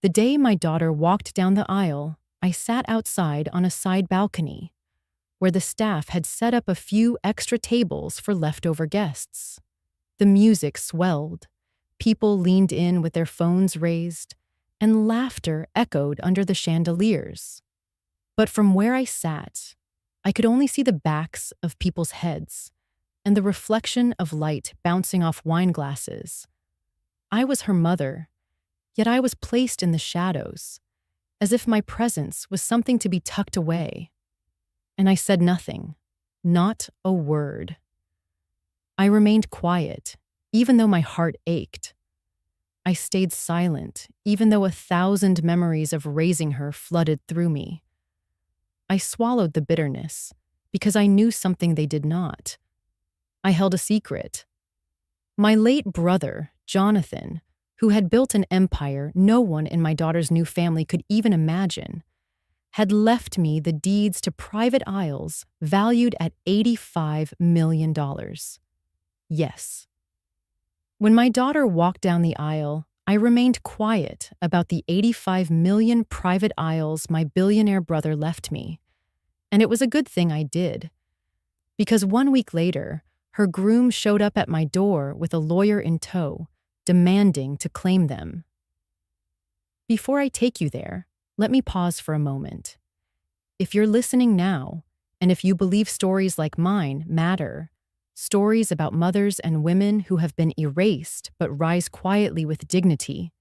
The day my daughter walked down the aisle, I sat outside on a side balcony, where the staff had set up a few extra tables for leftover guests. The music swelled, people leaned in with their phones raised, and laughter echoed under the chandeliers. But from where I sat, I could only see the backs of people's heads and the reflection of light bouncing off wine glasses. I was her mother, yet I was placed in the shadows, as if my presence was something to be tucked away. And I said nothing, not a word. I remained quiet, even though my heart ached. I stayed silent, even though 1,000 memories of raising her flooded through me. I swallowed the bitterness, because I knew something they did not. I held a secret. My late brother, Jonathan, who had built an empire no one in my daughter's new family could even imagine, had left me the deeds to private isles valued at $85 million. Yes. When my daughter walked down the aisle, I remained quiet about the 85 million private isles my billionaire brother left me. And it was a good thing I did. Because 1 week later, her groom showed up at my door with a lawyer in tow, demanding to claim them. Before I take you there, let me pause for a moment. If you're listening now, and if you believe stories like mine matter, stories about mothers and women who have been erased but rise quietly with dignity,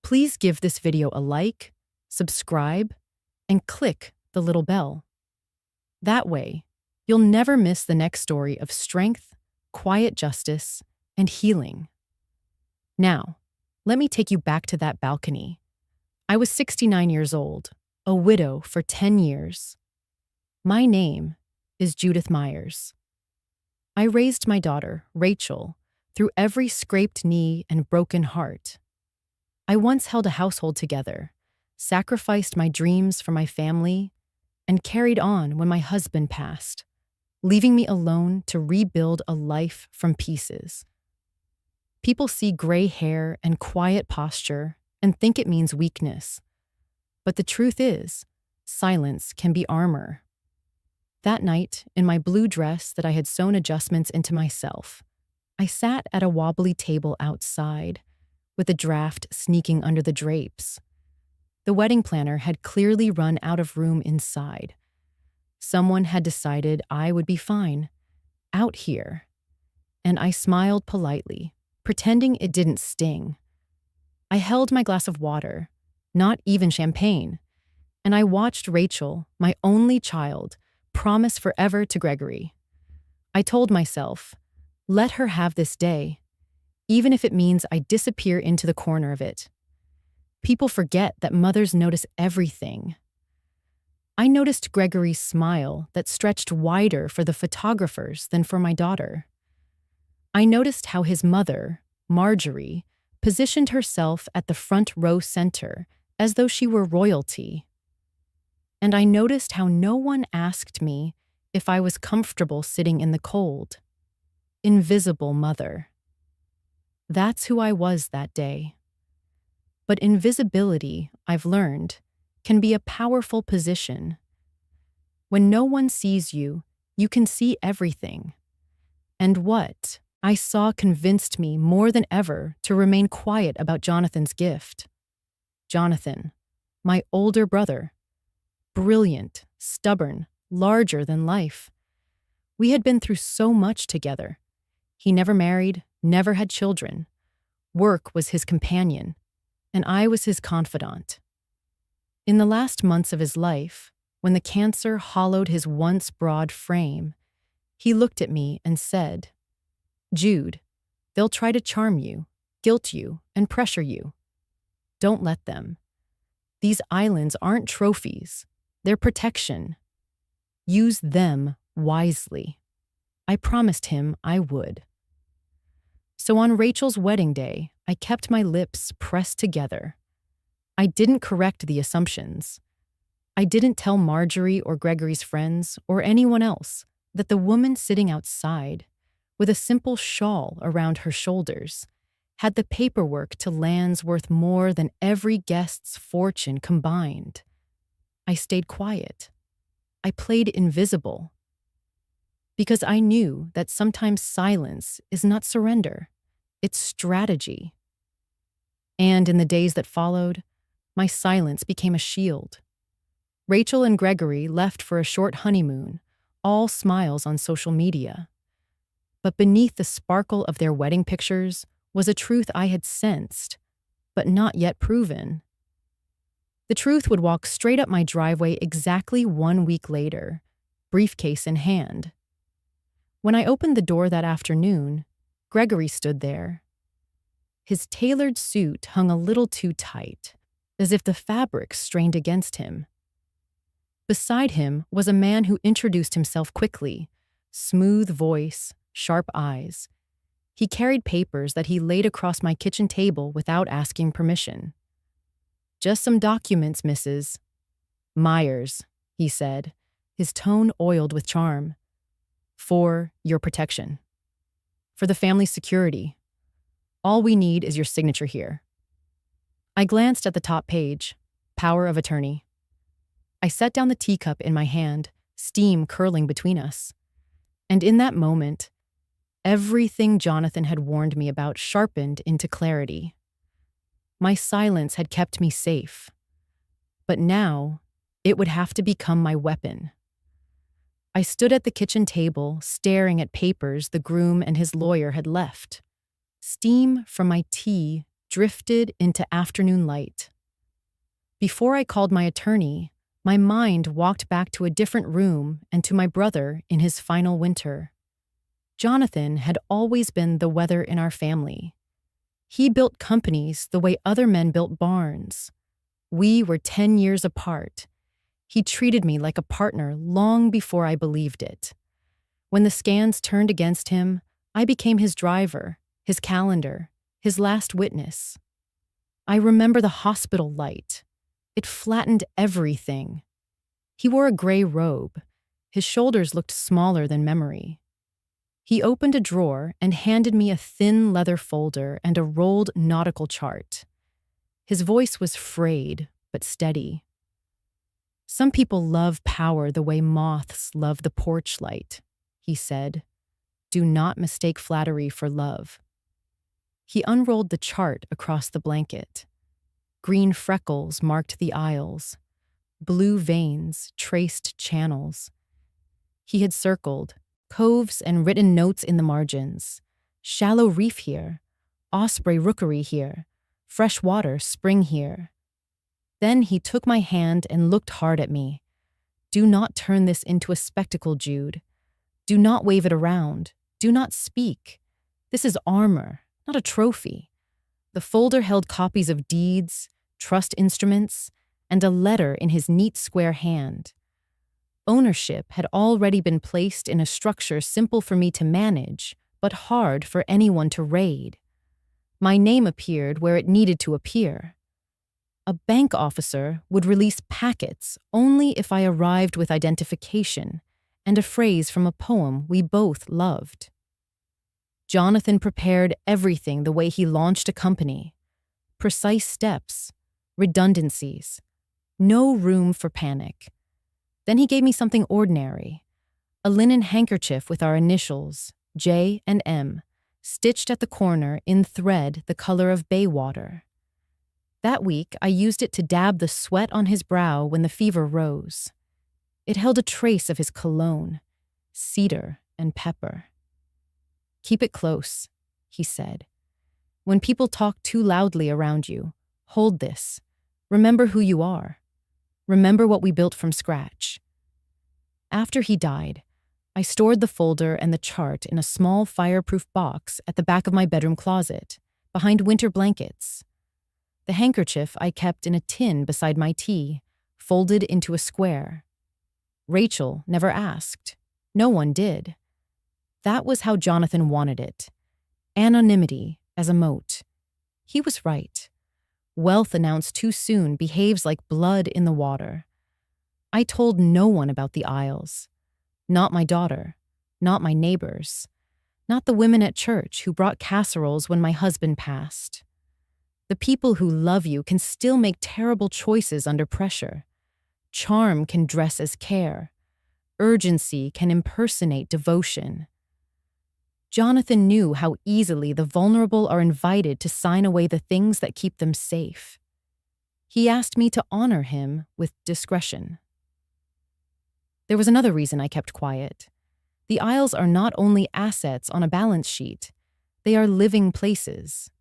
please give this video a like, subscribe, and click the little bell. That way, you'll never miss the next story of strength, quiet justice, and healing. Now, let me take you back to that balcony. I was 69 years old, a widow for 10 years. My name is Judith Myers. I raised my daughter, Rachel, through every scraped knee and broken heart. I once held a household together, sacrificed my dreams for my family, and carried on when my husband passed, leaving me alone to rebuild a life from pieces. People see gray hair and quiet posture and think it means weakness. But the truth is, silence can be armor. That night, in my blue dress that I had sewn adjustments into myself, I sat at a wobbly table outside, with a draft sneaking under the drapes. The wedding planner had clearly run out of room inside. Someone had decided I would be fine, out here. And I smiled politely, pretending it didn't sting. I held my glass of water, not even champagne, and I watched Rachel, my only child, promise forever to Gregory. I told myself, let her have this day, even if it means I disappear into the corner of it. People forget that mothers notice everything. I noticed Gregory's smile that stretched wider for the photographers than for my daughter. I noticed how his mother, Marjorie, positioned herself at the front row center as though she were royalty. And I noticed how no one asked me if I was comfortable sitting in the cold. Invisible mother. That's who I was that day. But invisibility, I've learned, can be a powerful position. When no one sees you, you can see everything. And what I saw convinced me more than ever to remain quiet about Jonathan's gift. Jonathan, my older brother. Brilliant, stubborn, larger than life. We had been through so much together. He never married, never had children. Work was his companion, and I was his confidant. In the last months of his life, when the cancer hollowed his once broad frame, he looked at me and said, Jude, they'll try to charm you, guilt you, and pressure you. Don't let them. These islands aren't trophies. They're protection. Use them wisely. I promised him I would. So on Rachel's wedding day, I kept my lips pressed together. I didn't correct the assumptions. I didn't tell Marjorie or Gregory's friends or anyone else that the woman sitting outside, with a simple shawl around her shoulders, had the paperwork to lands worth more than every guest's fortune combined. I stayed quiet. I played invisible. Because I knew that sometimes silence is not surrender, it's strategy. And in the days that followed, my silence became a shield. Rachel and Gregory left for a short honeymoon, all smiles on social media. But beneath the sparkle of their wedding pictures was a truth I had sensed, but not yet proven. The truth would walk straight up my driveway exactly 1 week later, briefcase in hand. When I opened the door that afternoon, Gregory stood there. His tailored suit hung a little too tight, as if the fabric strained against him. Beside him was a man who introduced himself quickly, smooth voice, sharp eyes. He carried papers that he laid across my kitchen table without asking permission. "Just some documents, Mrs. Myers," he said, his tone oiled with charm. "For your protection. For the family's security. All we need is your signature here." I glanced at the top page, Power of Attorney. I set down the teacup in my hand, steam curling between us. And in that moment, everything Jonathan had warned me about sharpened into clarity. My silence had kept me safe. But now, it would have to become my weapon. I stood at the kitchen table, staring at papers the groom and his lawyer had left. Steam from my tea drifted into afternoon light. Before I called my attorney, my mind walked back to a different room and to my brother in his final winter. Jonathan had always been the weather in our family. He built companies the way other men built barns. We were 10 years apart. He treated me like a partner long before I believed it. When the scans turned against him, I became his driver, his calendar, his last witness. I remember the hospital light. It flattened everything. He wore a gray robe. His shoulders looked smaller than memory. He opened a drawer and handed me a thin leather folder and a rolled nautical chart. His voice was frayed, but steady. "Some people love power the way moths love the porch light," he said. "Do not mistake flattery for love." He unrolled the chart across the blanket. Green freckles marked the aisles. Blue veins traced channels. He had circled coves and written notes in the margins. Shallow reef here, osprey rookery here, fresh water spring here. Then he took my hand and looked hard at me. "Do not turn this into a spectacle, Jude. Do not wave it around. Do not speak. This is armor, not a trophy." The folder held copies of deeds, trust instruments, and a letter in his neat square hand. Ownership had already been placed in a structure simple for me to manage, but hard for anyone to raid. My name appeared where it needed to appear. A bank officer would release packets only if I arrived with identification and a phrase from a poem we both loved. Jonathan prepared everything the way he launched a company. Precise steps, redundancies, no room for panic. Then he gave me something ordinary, a linen handkerchief with our initials, J and M, stitched at the corner in thread the color of bay water. That week, I used it to dab the sweat on his brow when the fever rose. It held a trace of his cologne, cedar and pepper. "Keep it close," he said. "When people talk too loudly around you, hold this. Remember who you are. Remember what we built from scratch." After he died, I stored the folder and the chart in a small fireproof box at the back of my bedroom closet, behind winter blankets. The handkerchief I kept in a tin beside my tea, folded into a square. Rachel never asked. No one did. That was how Jonathan wanted it. Anonymity as a moat. He was right. Wealth announced too soon behaves like blood in the water. I told no one about the Isles. Not my daughter. Not my neighbors. Not the women at church who brought casseroles when my husband passed. The people who love you can still make terrible choices under pressure. Charm can dress as care. Urgency can impersonate devotion. Jonathan knew how easily the vulnerable are invited to sign away the things that keep them safe. He asked me to honor him with discretion. There was another reason I kept quiet. The aisles are not only assets on a balance sheet, they are living places.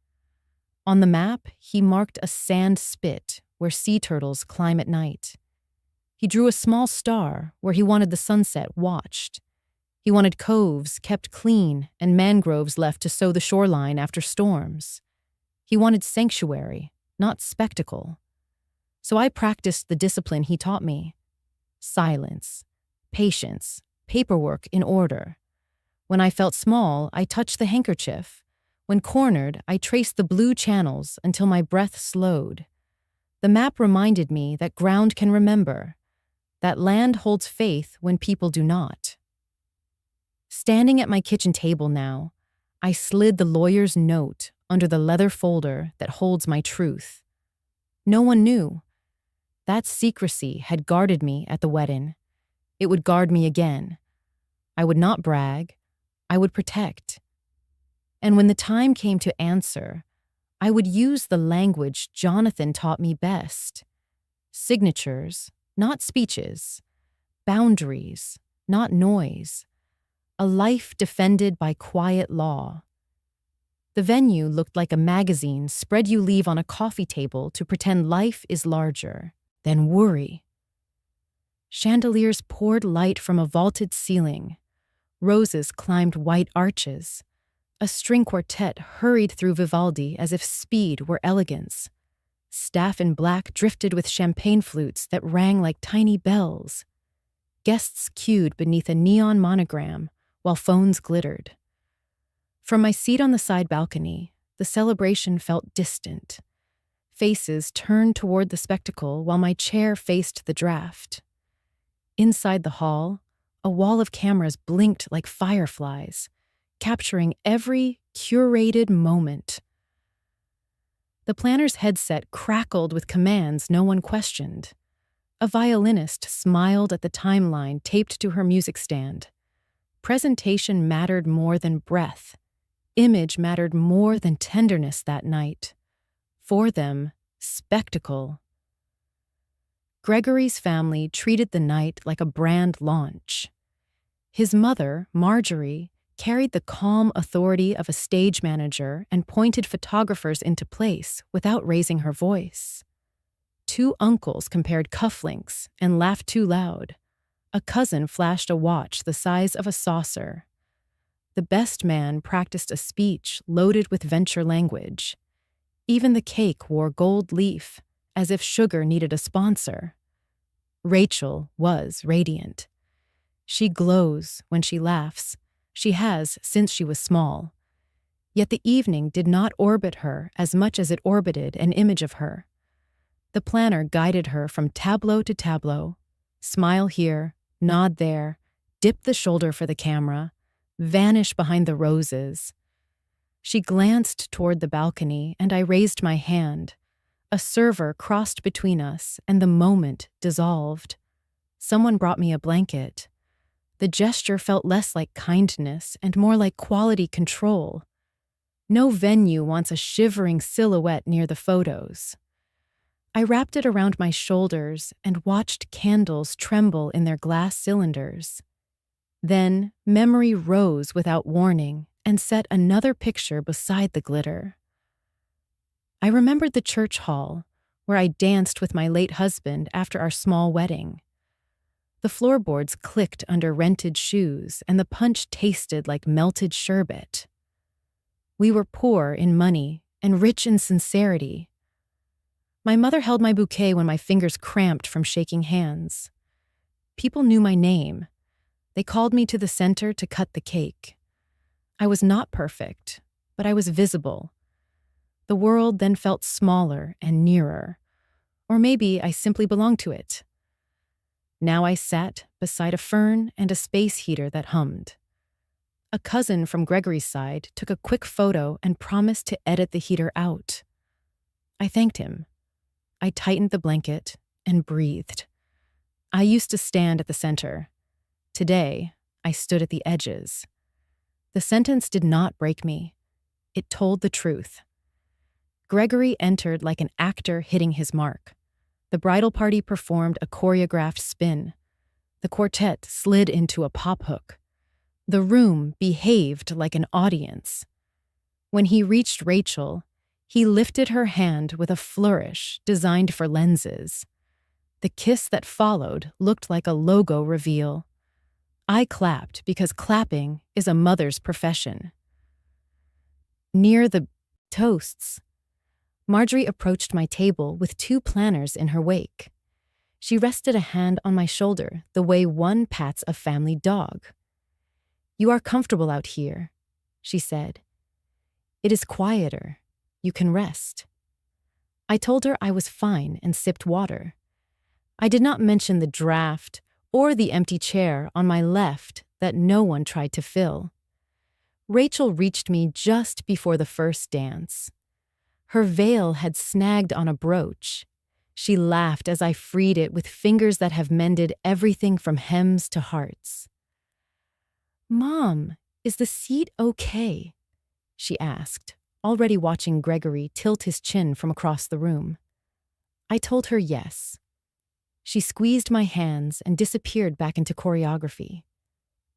On the map, he marked a sand spit where sea turtles climb at night. He drew a small star where he wanted the sunset watched. He wanted coves kept clean and mangroves left to sow the shoreline after storms. He wanted sanctuary, not spectacle. So I practiced the discipline he taught me. Silence, patience, paperwork in order. When I felt small, I touched the handkerchief. When cornered, I traced the blue channels until my breath slowed. The map reminded me that ground can remember, that land holds faith when people do not. Standing at my kitchen table now, I slid the lawyer's note under the leather folder that holds my truth. No one knew. That secrecy had guarded me at the wedding. It would guard me again. I would not brag. I would protect. And when the time came to answer, I would use the language Jonathan taught me best. Signatures, not speeches. Boundaries, not noise. A life defended by quiet law. The venue looked like a magazine spread you leave on a coffee table to pretend life is larger than worry. Chandeliers poured light from a vaulted ceiling. Roses climbed white arches. A string quartet hurried through Vivaldi as if speed were elegance. Staff in black drifted with champagne flutes that rang like tiny bells. Guests queued beneath a neon monogram while phones glittered. From my seat on the side balcony, the celebration felt distant. Faces turned toward the spectacle while my chair faced the draft. Inside the hall, a wall of cameras blinked like fireflies, capturing every curated moment. The planner's headset crackled with commands no one questioned. A violinist smiled at the timeline taped to her music stand. Presentation mattered more than breath. Image mattered more than tenderness that night. For them, spectacle. Gregory's family treated the night like a brand launch. His mother, Marjorie, carried the calm authority of a stage manager and pointed photographers into place without raising her voice. Two uncles compared cufflinks and laughed too loud. A cousin flashed a watch the size of a saucer. The best man practiced a speech loaded with venture language. Even the cake wore gold leaf, as if sugar needed a sponsor. Rachel was radiant. She glows when she laughs. She has since she was small. Yet the evening did not orbit her as much as it orbited an image of her. The planner guided her from tableau to tableau. Smile here, nod there, dip the shoulder for the camera, vanish behind the roses. She glanced toward the balcony, and I raised my hand. A server crossed between us, and the moment dissolved. Someone brought me a blanket. The gesture felt less like kindness and more like quality control. No venue wants a shivering silhouette near the photos. I wrapped it around my shoulders and watched candles tremble in their glass cylinders. Then memory rose without warning and set another picture beside the glitter. I remembered the church hall, where I danced with my late husband after our small wedding. The floorboards clicked under rented shoes, and the punch tasted like melted sherbet. We were poor in money and rich in sincerity. My mother held my bouquet when my fingers cramped from shaking hands. People knew my name. They called me to the center to cut the cake. I was not perfect, but I was visible. The world then felt smaller and nearer. Or maybe I simply belonged to it. Now I sat beside a fern and a space heater that hummed. A cousin from Gregory's side took a quick photo and promised to edit the heater out. I thanked him. I tightened the blanket and breathed. I used to stand at the center. Today, I stood at the edges. The sentence did not break me. It told the truth. Gregory entered like an actor hitting his mark. The bridal party performed a choreographed spin. The quartet slid into a pop hook. The room behaved like an audience. When he reached Rachel, he lifted her hand with a flourish designed for lenses. The kiss that followed looked like a logo reveal. I clapped because clapping is a mother's profession. Near the toasts, Marjorie approached my table with 2 planners in her wake. She rested a hand on my shoulder the way one pats a family dog. "You are comfortable out here," she said. "It is quieter. You can rest." I told her I was fine and sipped water. I did not mention the draft or the empty chair on my left that no one tried to fill. Rachel reached me just before the first dance. Her veil had snagged on a brooch. She laughed as I freed it with fingers that have mended everything from hems to hearts. "Mom, is the seat okay?" she asked, already watching Gregory tilt his chin from across the room. I told her yes. She squeezed my hands and disappeared back into choreography.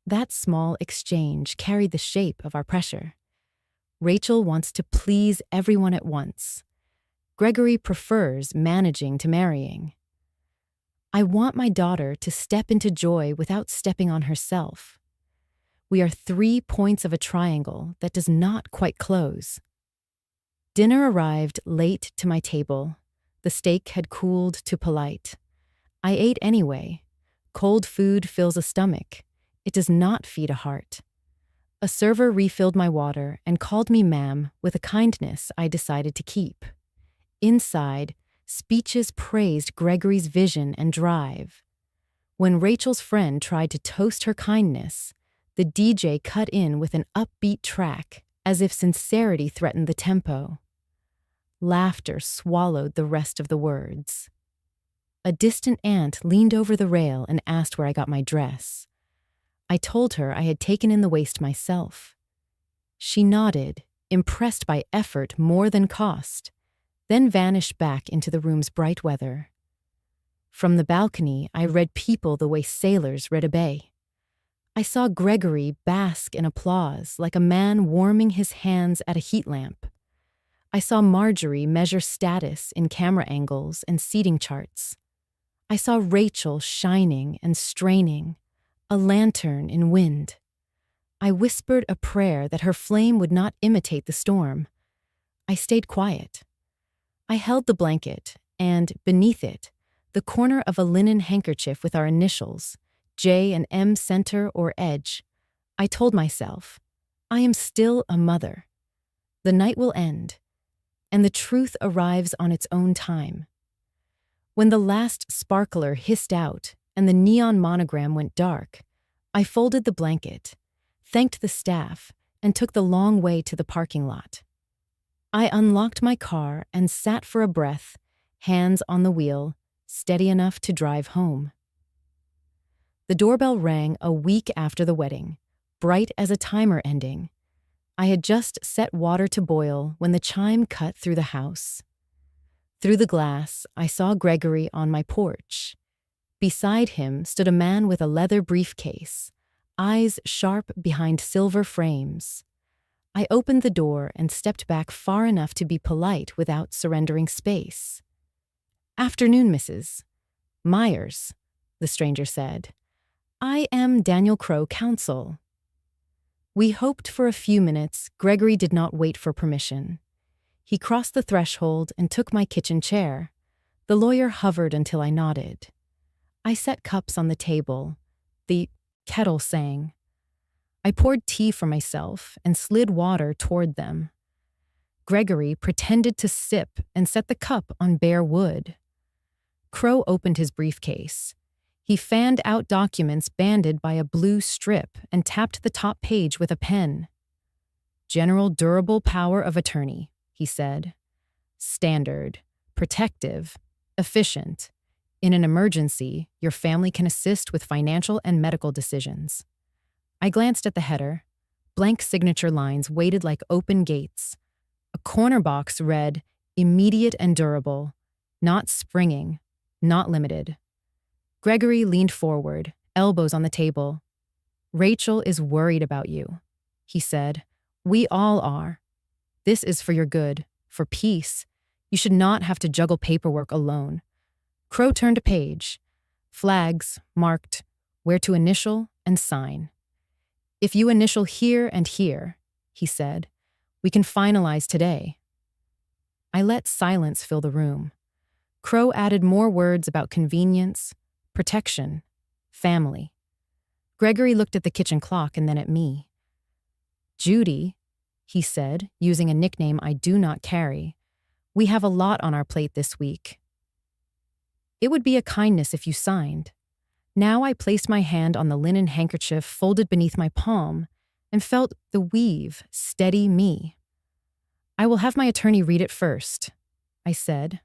That small exchange carried the shape of our pressure. Rachel wants to please everyone at once. Gregory prefers managing to marrying. I want my daughter to step into joy without stepping on herself. We are 3 points of a triangle that does not quite close. Dinner arrived late to my table. The steak had cooled to polite. I ate anyway. Cold food fills a stomach. It does not feed a heart. A server refilled my water and called me ma'am with a kindness I decided to keep. Inside, speeches praised Gregory's vision and drive. When Rachel's friend tried to toast her kindness, the DJ cut in with an upbeat track, as if sincerity threatened the tempo. Laughter swallowed the rest of the words. A distant aunt leaned over the rail and asked where I got my dress. I told her I had taken in the waist myself. She nodded, impressed by effort more than cost, then vanished back into the room's bright weather. From the balcony, I read people the way sailors read a bay. I saw Gregory bask in applause like a man warming his hands at a heat lamp. I saw Marjorie measure status in camera angles and seating charts. I saw Rachel shining and straining, a lantern in wind. I whispered a prayer that her flame would not imitate the storm. I stayed quiet. I held the blanket, and, beneath it, the corner of a linen handkerchief with our initials, J and M center or edge. I told myself, I am still a mother. The night will end, and the truth arrives on its own time. When the last sparkler hissed out and the neon monogram went dark, I folded the blanket, thanked the staff, and took the long way to the parking lot. I unlocked my car and sat for a breath, hands on the wheel, steady enough to drive home. The doorbell rang a week after the wedding, bright as a timer ending. I had just set water to boil when the chime cut through the house. Through the glass, I saw Gregory on my porch. Beside him stood a man with a leather briefcase, eyes sharp behind silver frames. I opened the door and stepped back far enough to be polite without surrendering space. "Afternoon, Mrs. Myers," the stranger said. "I am Daniel Crowe, counsel." We hoped for a few minutes. Gregory did not wait for permission. He crossed the threshold and took my kitchen chair. The lawyer hovered until I nodded. I set cups on the table. The kettle sang. I poured tea for myself and slid water toward them. Gregory pretended to sip and set the cup on bare wood. Crow opened his briefcase. He fanned out documents banded by a blue strip and tapped the top page with a pen. General durable power of attorney, he said. Standard, protective, efficient. In an emergency, your family can assist with financial and medical decisions. I glanced at the header. Blank signature lines waited like open gates. A corner box read, immediate and durable, not springing, not limited. Gregory leaned forward, elbows on the table. Rachel is worried about you, he said. We all are. This is for your good, for peace. You should not have to juggle paperwork alone. Crow turned a page. Flags marked where to initial and sign. If you initial here and here, he said, we can finalize today. I let silence fill the room. Crow added more words about convenience, protection, family. Gregory looked at the kitchen clock and then at me. Judy, he said, using a nickname I do not carry, we have a lot on our plate this week. It would be a kindness if you signed. Now I placed my hand on the linen handkerchief folded beneath my palm and felt the weave steady me. I will have my attorney read it first, I said.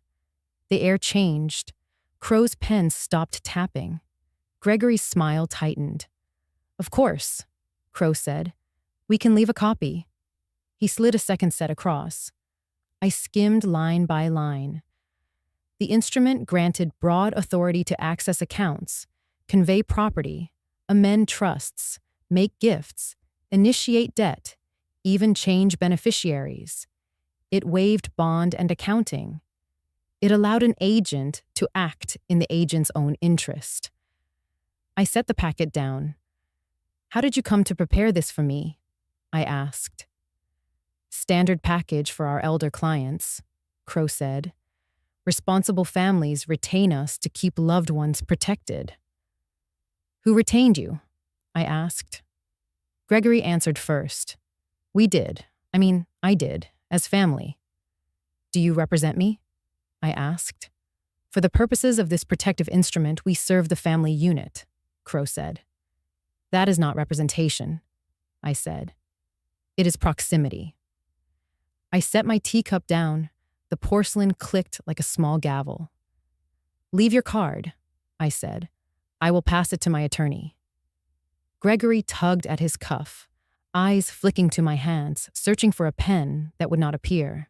The air changed. Crow's pen stopped tapping. Gregory's smile tightened. Of course, Crow said. We can leave a copy. He slid a second set across. I skimmed line by line. The instrument granted broad authority to access accounts, convey property, amend trusts, make gifts, initiate debt, even change beneficiaries. It waived bond and accounting. It allowed an agent to act in the agent's own interest. I set the packet down. How did you come to prepare this for me? I asked. Standard package for our elder clients, Crow said. Responsible families retain us to keep loved ones protected. Who retained you? I asked. Gregory answered first. We did. I did, as family. Do you represent me? I asked. For the purposes of this protective instrument, we serve the family unit, Crow said. That is not representation, I said. It is proximity. I set my teacup down. The porcelain clicked like a small gavel. Leave your card, I said. I will pass it to my attorney. Gregory tugged at his cuff, eyes flicking to my hands, searching for a pen that would not appear.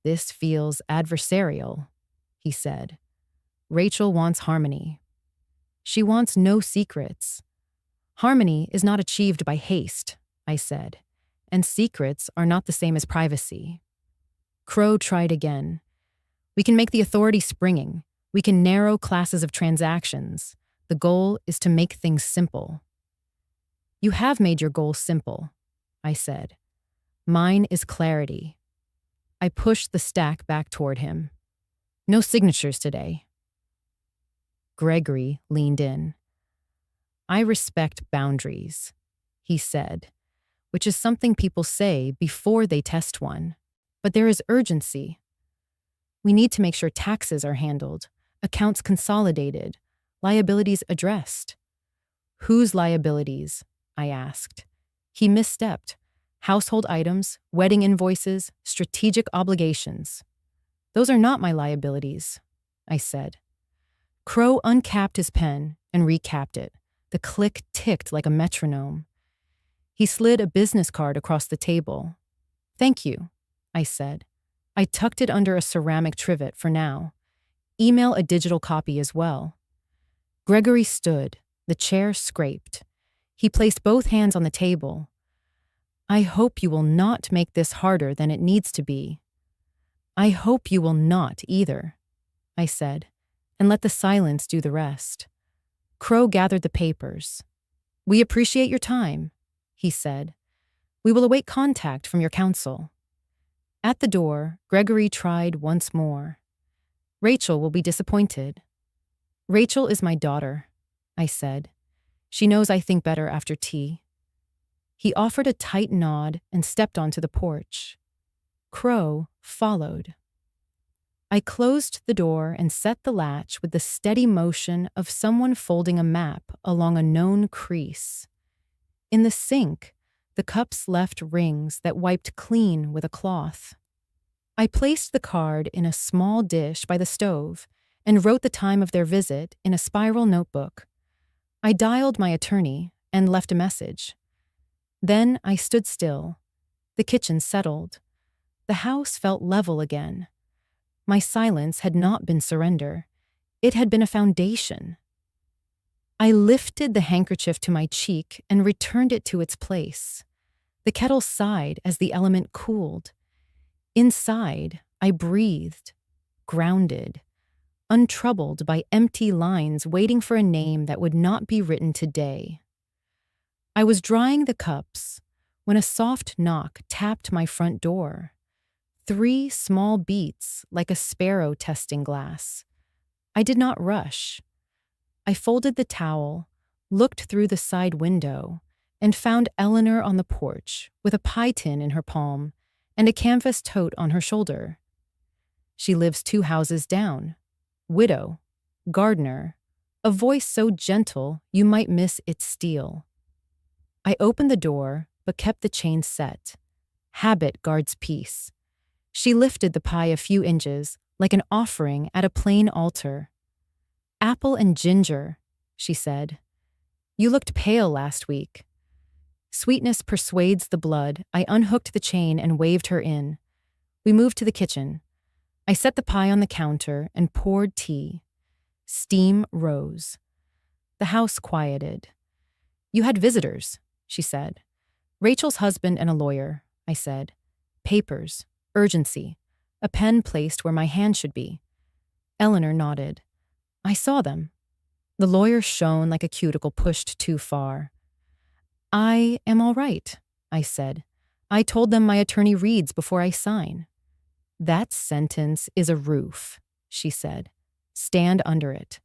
This feels adversarial, he said. Rachel wants harmony. She wants no secrets. Harmony is not achieved by haste, I said, and secrets are not the same as privacy. Crow tried again. We can make the authority springing. We can narrow classes of transactions. The goal is to make things simple. You have made your goal simple, I said. Mine is clarity. I pushed the stack back toward him. No signatures today. Gregory leaned in. I respect boundaries, he said, which is something people say before they test one. But there is urgency. We need to make sure taxes are handled, accounts consolidated, liabilities addressed. Whose liabilities? I asked. He misstepped. Household items, wedding invoices, strategic obligations. Those are not my liabilities, I said. Crow uncapped his pen and recapped it. The click ticked like a metronome. He slid a business card across the table. Thank you, I said. I tucked it under a ceramic trivet for now. Email a digital copy as well. Gregory stood. The chair scraped. He placed both hands on the table. I hope you will not make this harder than it needs to be. I hope you will not either, I said, and let the silence do the rest. Crow gathered the papers. We appreciate your time, he said. We will await contact from your counsel. At the door, Gregory tried once more. Rachel will be disappointed. Rachel is my daughter, I said. She knows I think better after tea. He offered a tight nod and stepped onto the porch. Crow followed. I closed the door and set the latch with the steady motion of someone folding a map along a known crease. In the sink, the cups left rings that wiped clean with a cloth. I placed the card in a small dish by the stove and wrote the time of their visit in a spiral notebook. I dialed my attorney and left a message. Then I stood still. The kitchen settled. The house felt level again. My silence had not been surrender. It had been a foundation. I lifted the handkerchief to my cheek and returned it to its place. The kettle sighed as the element cooled. Inside, I breathed, grounded, untroubled by empty lines waiting for a name that would not be written today. I was drying the cups when a soft knock tapped my front door. 3 small beats like a sparrow testing glass. I did not rush. I folded the towel, looked through the side window, and found Eleanor on the porch with a pie tin in her palm and a canvas tote on her shoulder. She lives 2 houses down. Widow, gardener, a voice so gentle you might miss its steel. I opened the door, but kept the chain set. Habit guards peace. She lifted the pie a few inches, like an offering at a plain altar. "Apple and ginger," she said. "You looked pale last week." Sweetness persuades the blood. I unhooked the chain and waved her in. We moved to the kitchen. I set the pie on the counter and poured tea. Steam rose. The house quieted. "You had visitors," she said. "Rachel's husband and a lawyer," I said. "Papers, urgency, a pen placed where my hand should be." Eleanor nodded. "I saw them." The lawyer shone like a cuticle pushed too far. "I am all right," I said. "I told them my attorney reads before I sign." "That sentence is a roof," she said. "Stand under it."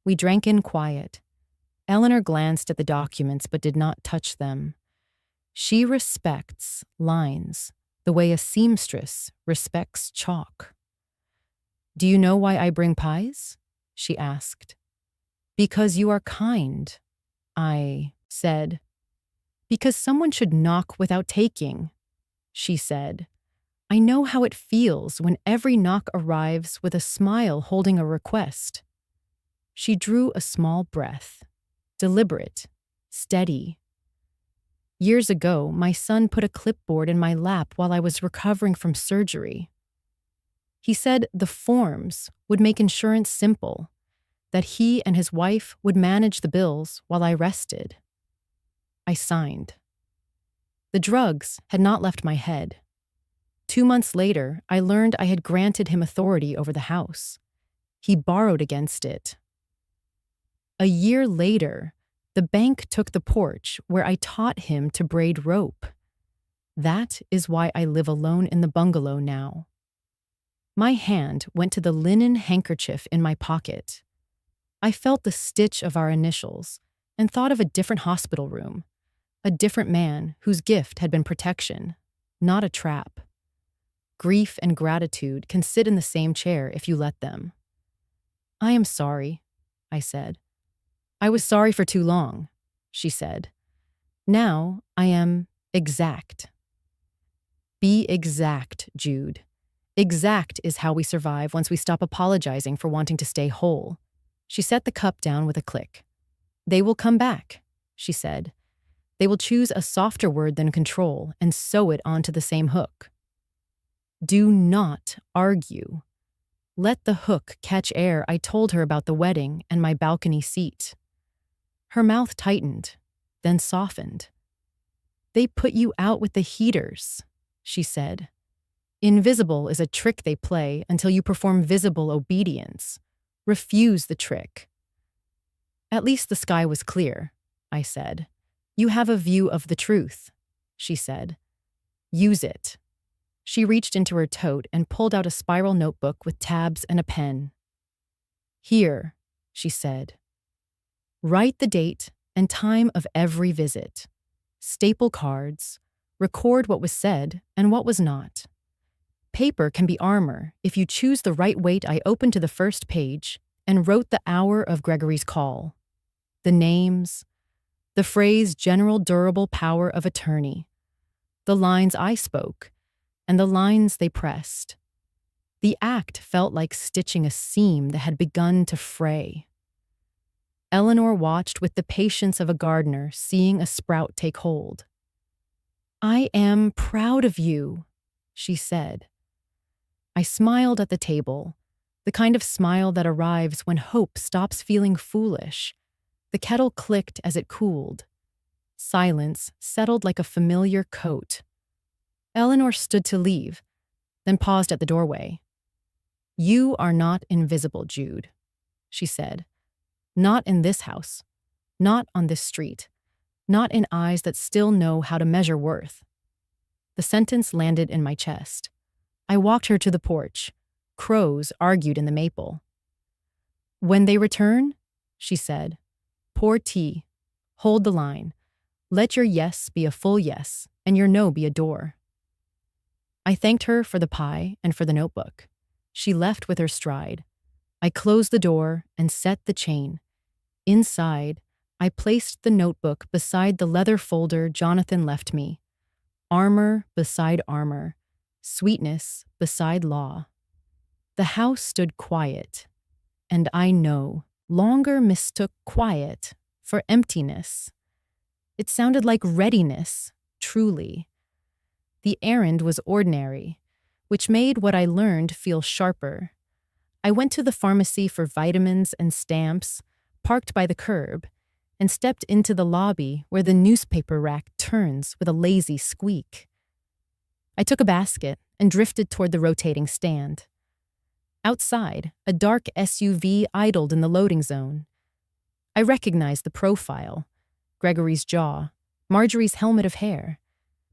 We drank in quiet. Eleanor glanced at the documents but did not touch them. She respects lines the way a seamstress respects chalk. "Do you know why I bring pies?" she asked. "Because you are kind," I said. "Because someone should knock without taking," she said. "I know how it feels when every knock arrives with a smile holding a request." She drew a small breath, deliberate, steady. "Years ago, my son put a clipboard in my lap while I was recovering from surgery. He said the forms would make insurance simple, that he and his wife would manage the bills while I rested." I signed. The drugs had not left my head. 2 months later, I learned I had granted him authority over the house. He borrowed against it. A year later, the bank took the porch where I taught him to braid rope. That is why I live alone in the bungalow now. My hand went to the linen handkerchief in my pocket. I felt the stitch of our initials and thought of a different hospital room, a different man whose gift had been protection, not a trap. Grief and gratitude can sit in the same chair if you let them. "I am sorry," I said. "I was sorry for too long," she said. "Now I am exact." Be exact, Jude. Exact is how we survive once we stop apologizing for wanting to stay whole. She set the cup down with a click. "They will come back," she said. "They will choose a softer word than control and sew it onto the same hook." Do not argue. Let the hook catch air. I told her about the wedding and my balcony seat. Her mouth tightened, then softened. "They put you out with the heaters," she said. "Invisible is a trick they play until you perform visible obedience. Refuse the trick." "At least the sky was clear," I said. "You have a view of the truth," she said. "Use it." She reached into her tote and pulled out a spiral notebook with tabs and a pen. "Here," she said. "Write the date and time of every visit. Staple cards. Record what was said and what was not. Paper can be armor. If you choose the right weight, I opened to the first page and wrote the hour of Gregory's call, the names, the phrase general durable power of attorney, the lines I spoke, and the lines they pressed. The act felt like stitching a seam that had begun to fray. Eleanor watched with the patience of a gardener seeing a sprout take hold. "I am proud of you," she said. I smiled at the table, the kind of smile that arrives when hope stops feeling foolish. The kettle clicked as it cooled. Silence settled like a familiar coat. Eleanor stood to leave, then paused at the doorway. "You are not invisible, Jude," she said. "Not in this house. Not on this street. Not in eyes that still know how to measure worth." The sentence landed in my chest. I walked her to the porch. Crows argued in the maple. "When they return," she said, "pour tea. Hold the line. Let your yes be a full yes, and your no be a door." I thanked her for the pie and for the notebook. She left with her stride. I closed the door and set the chain. Inside, I placed the notebook beside the leather folder Jonathan left me. Armor beside armor. Sweetness beside law. The house stood quiet, and I no longer mistook quiet for emptiness. It sounded like readiness, truly. The errand was ordinary, which made what I learned feel sharper. I went to the pharmacy for vitamins and stamps, parked by the curb, and stepped into the lobby where the newspaper rack turns with a lazy squeak. I took a basket and drifted toward the rotating stand. Outside, a dark SUV idled in the loading zone. I recognized the profile, Gregory's jaw, Marjorie's helmet of hair.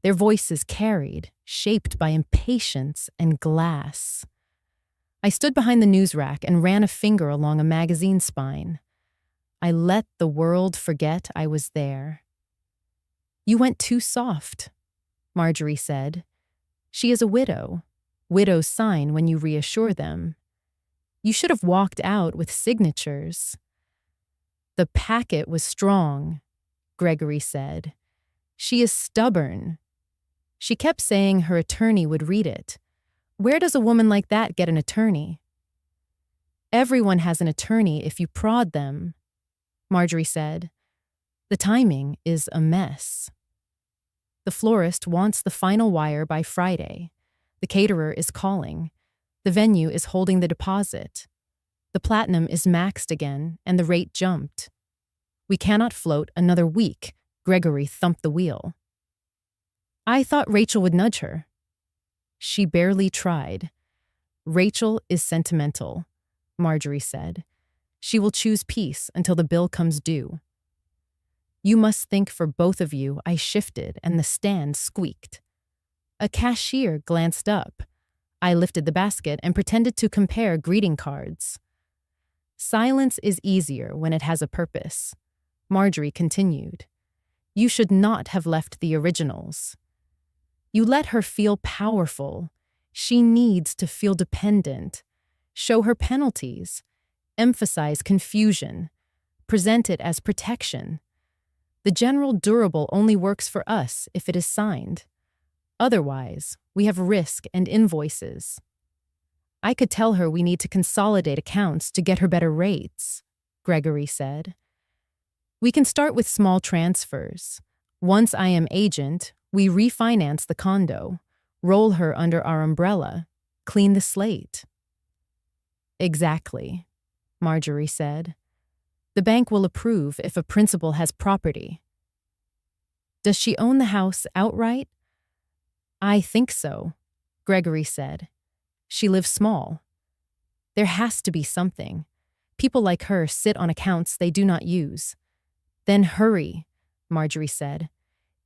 Their voices carried, shaped by impatience and glass. I stood behind the news rack and ran a finger along a magazine spine. I let the world forget I was there. "You went too soft," Marjorie said. "She is a widow. Widows sign when you reassure them. You should have walked out with signatures." "The packet was strong," Gregory said. "She is stubborn. She kept saying her attorney would read it. Where does a woman like that get an attorney?" "Everyone has an attorney if you prod them," Marjorie said. "The timing is a mess. The florist wants the final wire by Friday. The caterer is calling. The venue is holding the deposit. The platinum is maxed again, and the rate jumped. We cannot float another week," Gregory thumped the wheel. "I thought Rachel would nudge her." "She barely tried. Rachel is sentimental," Marjorie said. "She will choose peace until the bill comes due." "You must think for both of you," I shifted, and the stand squeaked. A cashier glanced up. I lifted the basket and pretended to compare greeting cards. "Silence is easier when it has a purpose," Marjorie continued. "You should not have left the originals. You let her feel powerful. She needs to feel dependent. Show her penalties. Emphasize confusion. Present it as protection. The general durable only works for us if it is signed. Otherwise, we have risk and invoices. I could tell her we need to consolidate accounts to get her better rates," Gregory said. "We can start with small transfers. Once I am agent, we refinance the condo, roll her under our umbrella, clean the slate." "Exactly," Marjorie said. "The bank will approve if a principal has property." "Does she own the house outright?" "I think so," Gregory said. "She lives small. There has to be something. People like her sit on accounts they do not use." "Then hurry," Marjorie said.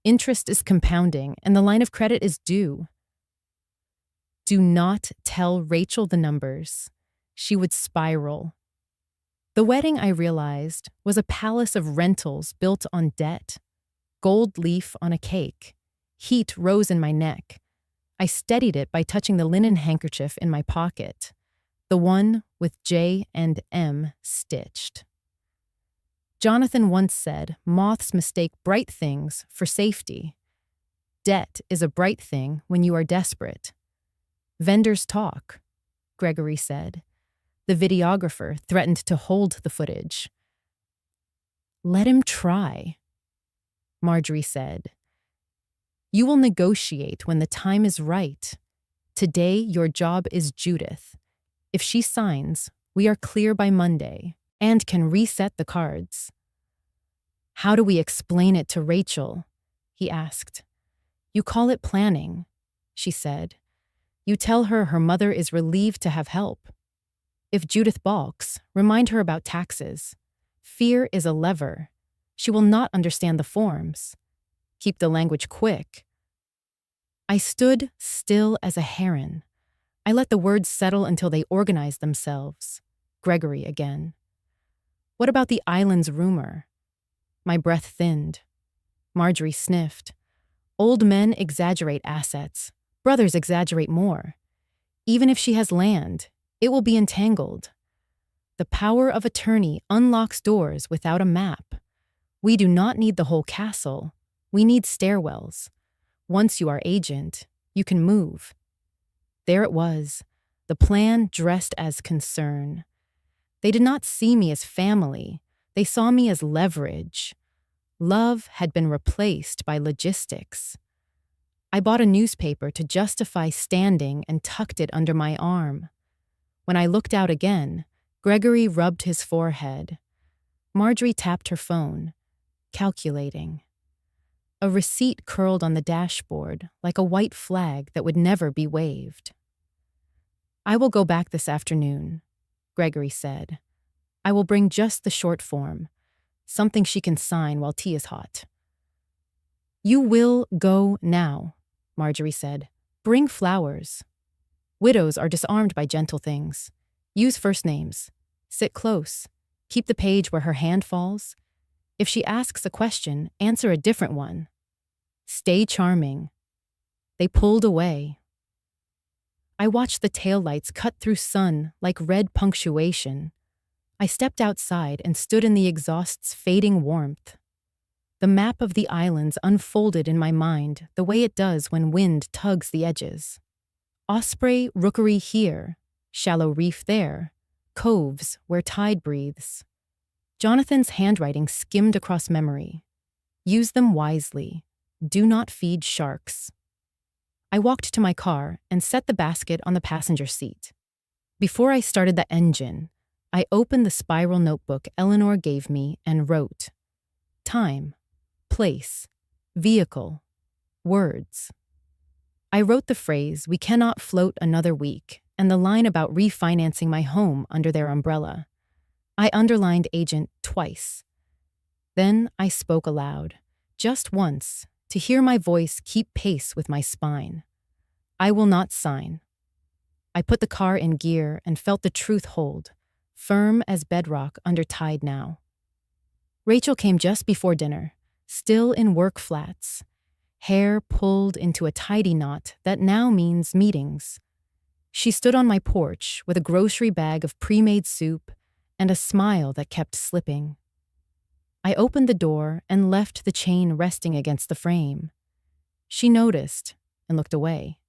"Interest is compounding, and the line of credit is due." "Do not tell Rachel the numbers. She would spiral." The wedding, I realized, was a palace of rentals built on debt. Gold leaf on a cake. Heat rose in my neck. I steadied it by touching the linen handkerchief in my pocket, the one with J and M stitched. Jonathan once said, "Moths mistake bright things for safety. Debt is a bright thing when you are desperate." "Vendors talk," Gregory said. The videographer threatened to hold the footage. "Let him try," Marjorie said. "You will negotiate when the time is right. Today, your job is Judith. If she signs, we are clear by Monday and can reset the cards." "How do we explain it to Rachel?" he asked. "You call it planning," she said. "You tell her her mother is relieved to have help. If Judith balks, remind her about taxes. Fear is a lever. She will not understand the forms. Keep the language quick." I stood still as a heron. I let the words settle until they organized themselves. Gregory again. "What about the island's rumor?" My breath thinned. Marjorie sniffed. "Old men exaggerate assets. Brothers exaggerate more. Even if she has land, it will be entangled. The power of attorney unlocks doors without a map. We do not need the whole castle. We need stairwells. Once you are agent, you can move." There it was, the plan dressed as concern. They did not see me as family. They saw me as leverage. Love had been replaced by logistics. I bought a newspaper to justify standing and tucked it under my arm. When I looked out again, Gregory rubbed his forehead. Marjorie tapped her phone, calculating. A receipt curled on the dashboard like a white flag that would never be waved. "I will go back this afternoon," Gregory said. "I will bring just the short form, something she can sign while tea is hot." "You will go now," Marjorie said. "Bring flowers. Widows are disarmed by gentle things. Use first names. Sit close. Keep the page where her hand falls. If she asks a question, answer a different one. Stay charming." They pulled away. I watched the taillights cut through sun like red punctuation. I stepped outside and stood in the exhaust's fading warmth. The map of the islands unfolded in my mind the way it does when wind tugs the edges. Osprey rookery here, shallow reef there, coves where tide breathes. Jonathan's handwriting skimmed across memory. Use them wisely. Do not feed sharks. I walked to my car and set the basket on the passenger seat. Before I started the engine, I opened the spiral notebook Eleanor gave me and wrote, time, place, vehicle, words. I wrote the phrase, "We cannot float another week," and the line about refinancing my home under their umbrella. I underlined agent twice. Then I spoke aloud, just once, to hear my voice keep pace with my spine. "I will not sign." I put the car in gear and felt the truth hold, firm as bedrock under tide now. Rachel came just before dinner, still in work flats, hair pulled into a tidy knot that now means meetings. She stood on my porch with a grocery bag of pre-made soup and a smile that kept slipping. I opened the door and left the chain resting against the frame. She noticed and looked away.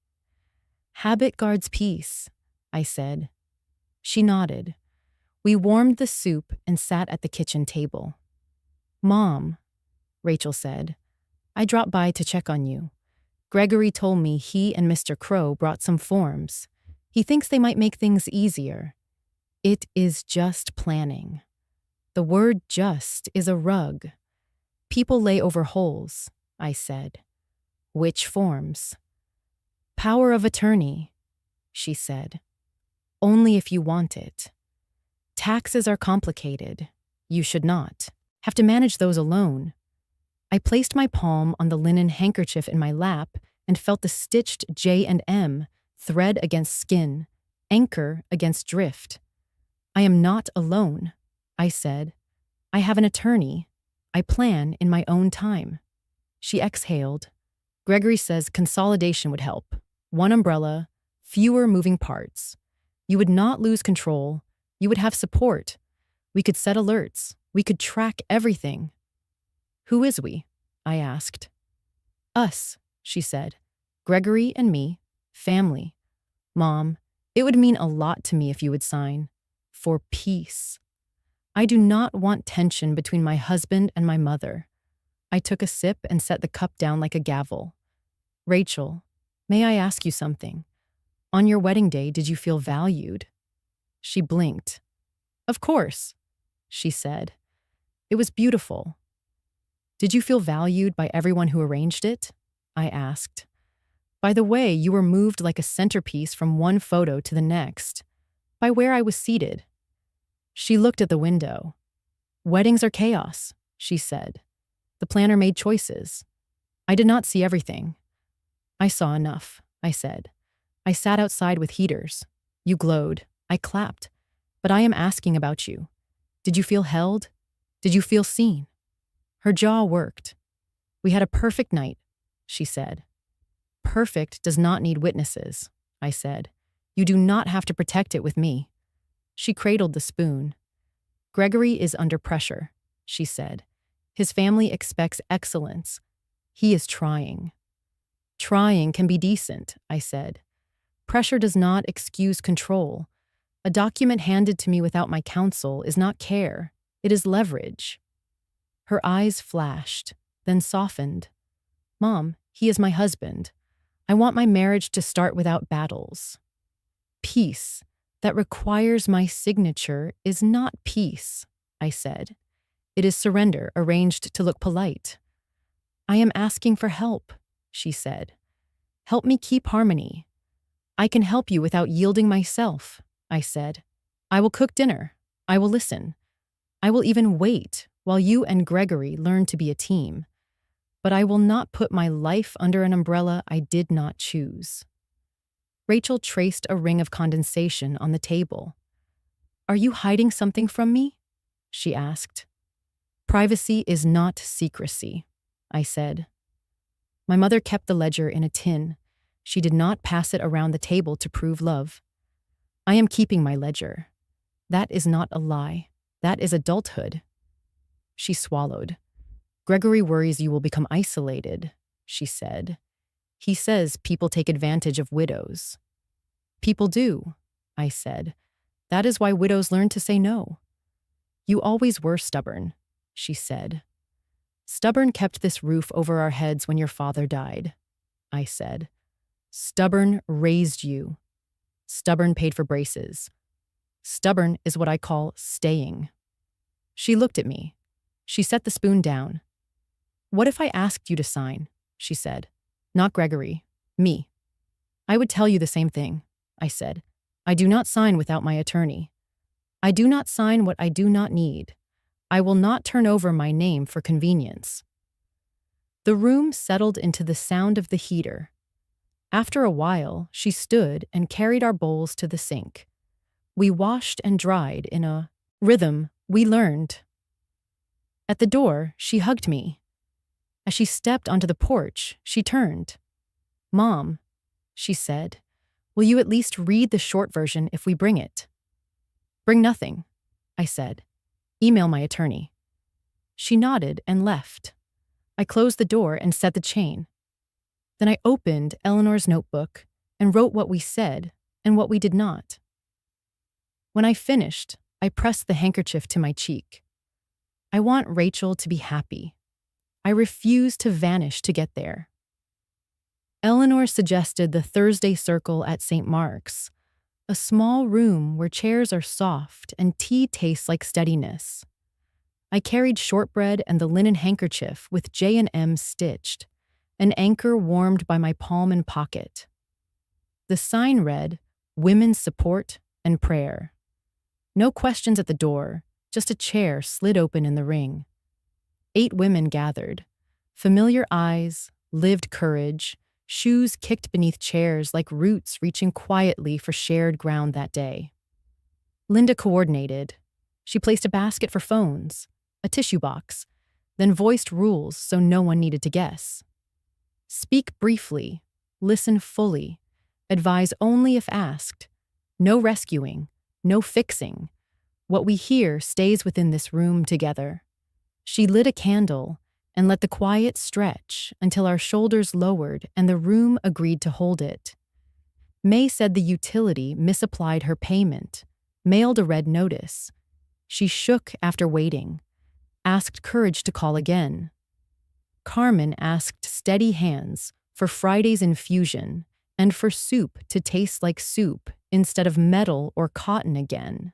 "Habit guards peace," I said. She nodded. We warmed the soup and sat at the kitchen table. "Mom," Rachel said, "I dropped by to check on you. Gregory told me he and Mr. Crow brought some forms. He thinks they might make things easier. It is just planning. The word just is a rug. People lay over holes," I said. "Which forms?" "Power of attorney," she said. "Only if you want it. Taxes are complicated. You should not have to manage those alone." I placed my palm on the linen handkerchief in my lap and felt the stitched J and M, thread against skin, anchor against drift. "I am not alone," I said. "I have an attorney. I plan in my own time." She exhaled. "Gregory says consolidation would help. One umbrella, fewer moving parts. You would not lose control. You would have support. We could set alerts. We could track everything. Who is we? I asked. Us, she said. Gregory and me. Family. Mom, it would mean a lot to me if you would sign. For peace. I do not want tension between my husband and my mother. I took a sip and set the cup down like a gavel. Rachel, may I ask you something? On your wedding day, did you feel valued? She blinked. Of course, she said. It was beautiful. Did you feel valued by everyone who arranged it? I asked. By the way, you were moved like a centerpiece from one photo to the next, by where I was seated. She looked at the window. Weddings are chaos, she said. The planner made choices. I did not see everything. I saw enough, I said. I sat outside with heaters. You glowed. I clapped. But I am asking about you. Did you feel held? Did you feel seen? Her jaw worked. We had a perfect night, she said. Perfect does not need witnesses, I said. You do not have to protect it with me. She cradled the spoon. Gregory is under pressure, she said. His family expects excellence. He is trying. Trying can be decent, I said. Pressure does not excuse control. A document handed to me without my counsel is not care. It is leverage. Her eyes flashed, then softened. Mom, he is my husband. I want my marriage to start without battles. Peace that requires my signature is not peace, I said. It is surrender arranged to look polite. I am asking for help, she said. Help me keep harmony. I can help you without yielding myself, I said. I will cook dinner. I will listen. I will even wait while you and Gregory learn to be a team. But I will not put my life under an umbrella I did not choose. Rachel traced a ring of condensation on the table. Are you hiding something from me? She asked. Privacy is not secrecy, I said. My mother kept the ledger in a tin. She did not pass it around the table to prove love. I am keeping my ledger. That is not a lie. That is adulthood. She swallowed. Gregory worries you will become isolated, she said. He says people take advantage of widows. People do, I said. That is why widows learn to say no. You always were stubborn, she said. Stubborn kept this roof over our heads when your father died, I said. Stubborn raised you. Stubborn paid for braces. Stubborn is what I call staying. She looked at me. She set the spoon down. What if I asked you to sign? She said. Not Gregory. Me. I would tell you the same thing, I said. I do not sign without my attorney. I do not sign what I do not need. I will not turn over my name for convenience. The room settled into the sound of the heater. After a while, she stood and carried our bowls to the sink. We washed and dried in a rhythm we learned. At the door, she hugged me. As she stepped onto the porch, she turned. Mom, she said, will you at least read the short version if we bring it? Bring nothing, I said. Email my attorney. She nodded and left. I closed the door and set the chain. Then I opened Eleanor's notebook and wrote what we said and what we did not. When I finished, I pressed the handkerchief to my cheek. I want Rachel to be happy. I refuse to vanish to get there. Eleanor suggested the Thursday Circle at St. Mark's, a small room where chairs are soft and tea tastes like steadiness. I carried shortbread and the linen handkerchief with J&M stitched, an anchor warmed by my palm and pocket. The sign read, Women's Support and Prayer. No questions at the door, just a chair slid open in the ring. 8 women gathered. Familiar eyes, lived courage, shoes kicked beneath chairs like roots reaching quietly for shared ground that day. Linda coordinated. She placed a basket for phones, a tissue box, then voiced rules so no one needed to guess. Speak briefly, listen fully, Advise only if asked. No rescuing, no fixing. What we hear stays within this room together. She lit a candle and let the quiet stretch until our shoulders lowered and the room agreed to hold it. May said the utility misapplied her payment, mailed a red notice. She shook after waiting, asked courage to call again. Carmen asked steady hands for Friday's infusion and for soup to taste like soup instead of metal or cotton again.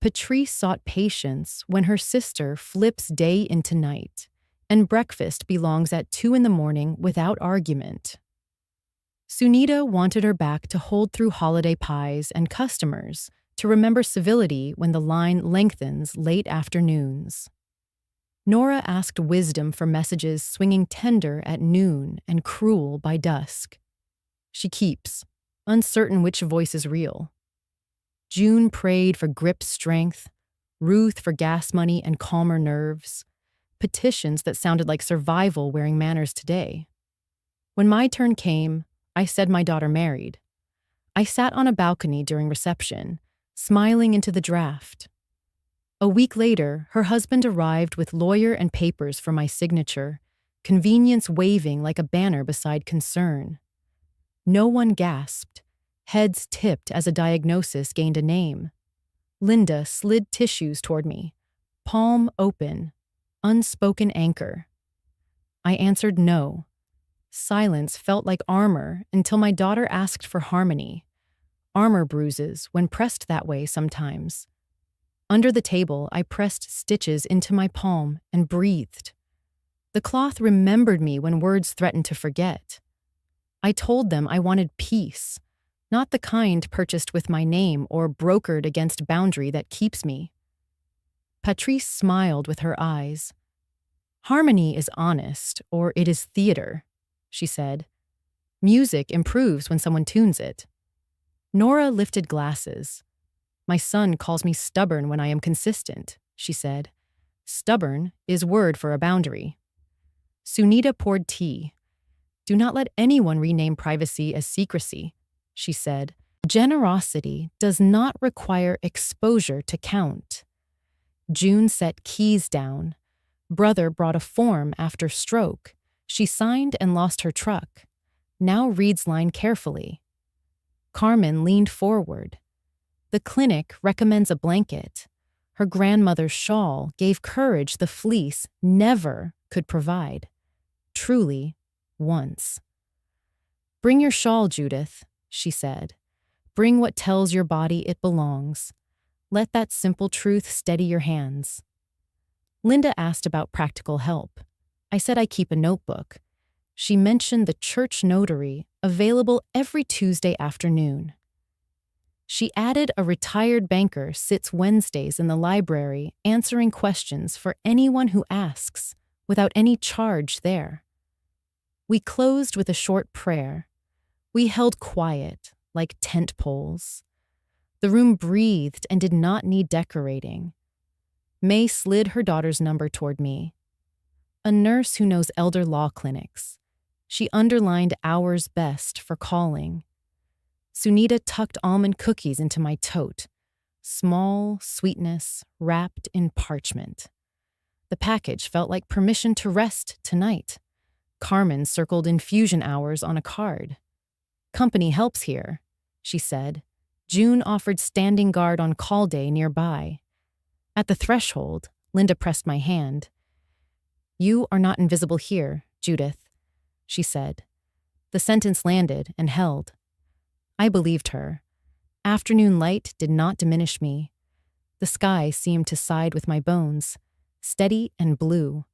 Patrice sought patience when her sister flips day into night, and breakfast belongs at 2 in the morning without argument. Sunita wanted her back to hold through holiday pies and customers, to remember civility when the line lengthens late afternoons. Nora asked wisdom for messages swinging tender at noon and cruel by dusk. She keeps, uncertain which voice is real. June prayed for grip strength, Ruth for gas money and calmer nerves, petitions that sounded like survival wearing manners today. When my turn came, I said my daughter married. I sat on a balcony during reception, smiling into the draft. A week later, her husband arrived with lawyer and papers for my signature, convenience waving like a banner beside concern. No one gasped. Heads tipped as a diagnosis gained a name. Linda slid tissues toward me, palm open, unspoken anchor. I answered no. Silence felt like armor until my daughter asked for harmony. Armor bruises when pressed that way sometimes. Under the table, I pressed stitches into my palm and breathed. The cloth remembered me when words threatened to forget. I told them I wanted peace, not the kind purchased with my name or brokered against boundary that keeps me. Patrice smiled with her eyes. Harmony is honest, or it is theater, she said. Music improves when someone tunes it. Nora lifted glasses. My son calls me stubborn when I am consistent, she said. Stubborn is word for a boundary. Sunita poured tea. Do not let anyone rename privacy as secrecy, she said. Generosity does not require exposure to count. June set keys down. Brother brought a form after stroke. She signed and lost her truck. Now reads line carefully. Carmen leaned forward. The clinic recommends a blanket. Her grandmother's shawl gave courage the fleece never could provide. Truly, once. Bring your shawl, Judith, she said. Bring what tells your body it belongs. Let that simple truth steady your hands. Linda asked about practical help. I said I keep a notebook. She mentioned the church notary, available every Tuesday afternoon. She added a retired banker sits Wednesdays in the library answering questions for anyone who asks, without any charge there. We closed with a short prayer. We held quiet, like tent poles. The room breathed and did not need decorating. May slid her daughter's number toward me. A nurse who knows elder law clinics. She underlined hours best for calling. Sunita tucked almond cookies into my tote. Small sweetness wrapped in parchment. The package felt like permission to rest tonight. Carmen circled infusion hours on a card. Company helps here, she said. June offered standing guard on call day nearby. At the threshold, Linda pressed my hand. You are not invisible here, Judith, she said. The sentence landed and held. I believed her. Afternoon light did not diminish me. The sky seemed to side with my bones, steady and blue.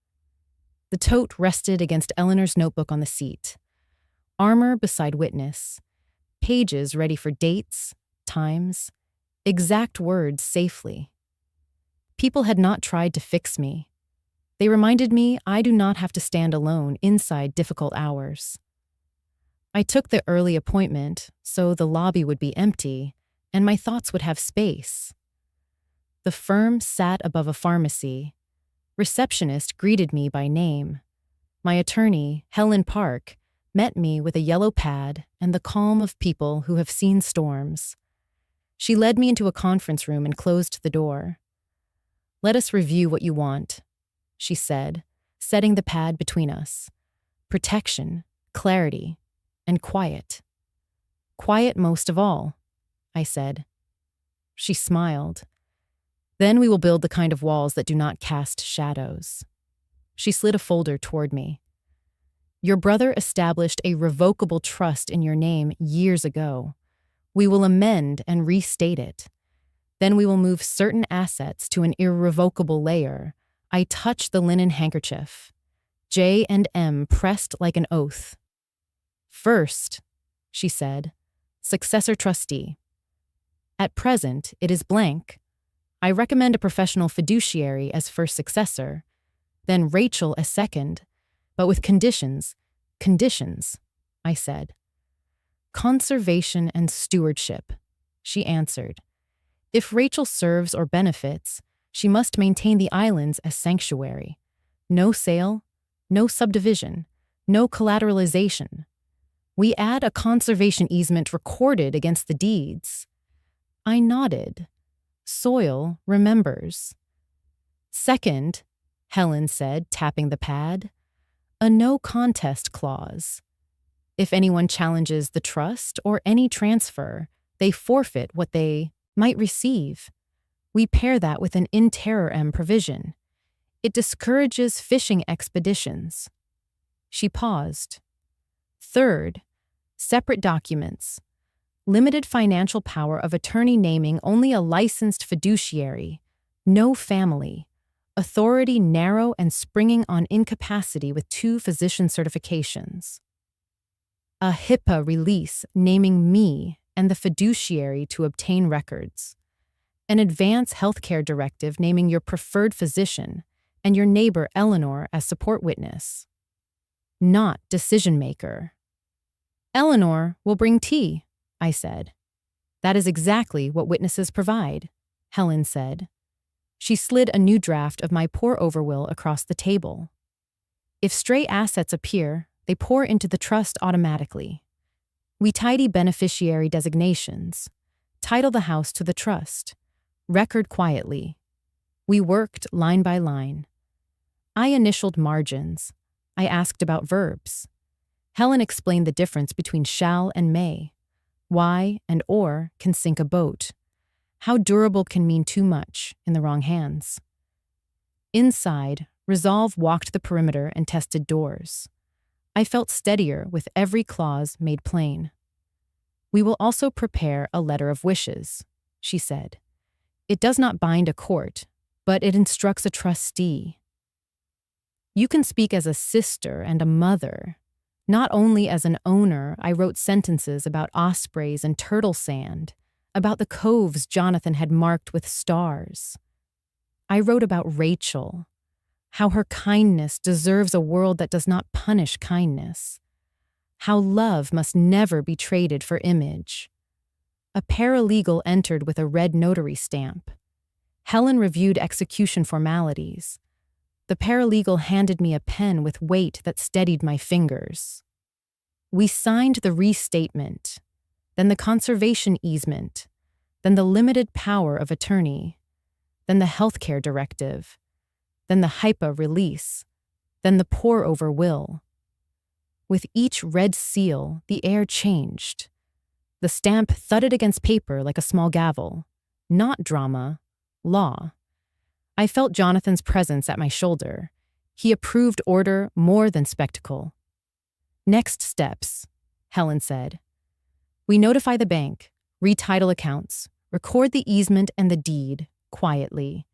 The tote rested against Eleanor's notebook on the seat. Armor beside witness. Pages ready for dates, times, exact words safely. People had not tried to fix me. They reminded me I do not have to stand alone inside difficult hours. I took the early appointment so the lobby would be empty and my thoughts would have space. The firm sat above a pharmacy. Receptionist greeted me by name. My attorney, Helen Park, met me with a yellow pad and the calm of people who have seen storms. She led me into a conference room and closed the door. "Let us review what you want," she said, setting the pad between us. "Protection, clarity, and quiet." "Quiet most of all," I said. She smiled. "Then we will build the kind of walls that do not cast shadows." She slid a folder toward me. "Your brother established a revocable trust in your name years ago. We will amend and restate it. Then we will move certain assets to an irrevocable layer. I touch the linen handkerchief. J and M pressed like an oath. "First," she said, "successor trustee. At present, it is blank. I recommend a professional fiduciary as first successor, then Rachel as second, but with conditions." "Conditions," I said. "Conservation and stewardship," she answered. "If Rachel serves or benefits, she must maintain the islands as sanctuary. No sale, no subdivision, no collateralization. We add a conservation easement recorded against the deeds." I nodded. Soil remembers. "Second," Helen said, tapping the pad, "a no contest clause. If anyone challenges the trust or any transfer, they forfeit what they might receive. We pair that with an in terrorem provision. It discourages fishing expeditions." She paused. "Third, separate documents. Limited financial power of attorney naming only a licensed fiduciary. No family. Authority narrow and springing on incapacity with 2 physician certifications. A HIPAA release naming me and the fiduciary to obtain records. An advance healthcare directive naming your preferred physician and your neighbor Eleanor as support witness. Not decision maker." "Eleanor will bring tea," I said. "That is exactly what witnesses provide," Helen said. She slid a new draft of my pour-over will across the table. "If stray assets appear, they pour into the trust automatically. We tidy beneficiary designations, title the house to the trust, record quietly. We worked line by line. I initialed margins. I asked about verbs. Helen explained the difference between shall and may. Why and or can sink a boat. How durable can mean too much in the wrong hands. Inside, Resolve walked the perimeter and tested doors. I felt steadier with every clause made plain. "We will also prepare a letter of wishes," she said. "It does not bind a court, but it instructs a trustee. You can speak as a sister and a mother. Not only as an owner, I wrote sentences about ospreys and turtle sand, about the coves Jonathan had marked with stars. I wrote about Rachel, how her kindness deserves a world that does not punish kindness, how love must never be traded for image." A paralegal entered with a red notary stamp. Helen reviewed execution formalities. The paralegal handed me a pen with weight that steadied my fingers. We signed the restatement, then the conservation easement, then the limited power of attorney, then the healthcare directive, then the HIPAA release, then the pour-over will. With each red seal, the air changed. The stamp thudded against paper like a small gavel. Not drama, law. I felt Jonathan's presence at my shoulder. He approved order more than spectacle. "Next steps," Helen said. "We notify the bank, retitle accounts, record the easement and the deed, quietly.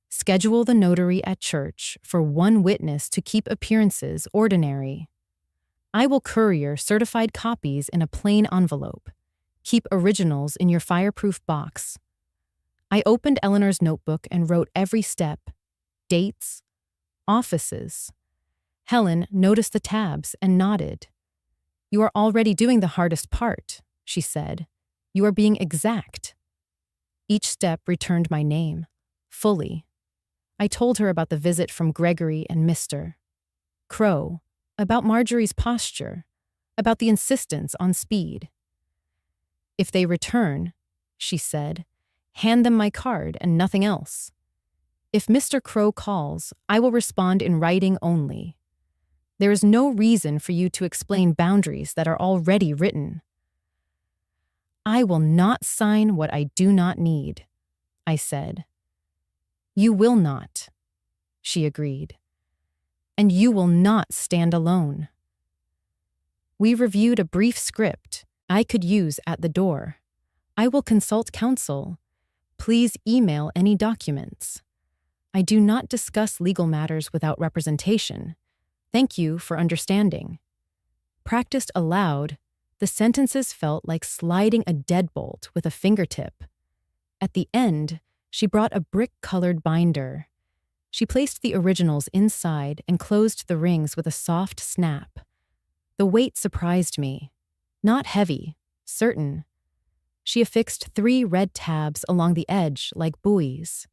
Schedule the notary at church for 1 witness to keep appearances ordinary. I will courier certified copies in a plain envelope. Keep originals in your fireproof box." I opened Eleanor's notebook and wrote every step, dates, offices. Helen noticed the tabs and nodded. "You are already doing the hardest part," she said. "You are being exact." Each step returned my name, fully. I told her about the visit from Gregory and Mr. Crow, about Marjorie's posture, about the insistence on speed. If they return, she said, hand them my card and nothing else. If Mr. Crow calls, I will respond in writing only. There is no reason for you to explain boundaries that are already written. I will not sign what I do not need, I said. You will not, she agreed. And you will not stand alone. We reviewed a brief script I could use at the door. I will consult counsel. Please email any documents. I do not discuss legal matters without representation. Thank you for understanding. Practiced aloud, the sentences felt like sliding a deadbolt with a fingertip. At the end, she brought a brick-colored binder. She placed the originals inside and closed the rings with a soft snap. The weight surprised me. Not heavy, certain. She affixed 3 red tabs along the edge like buoys.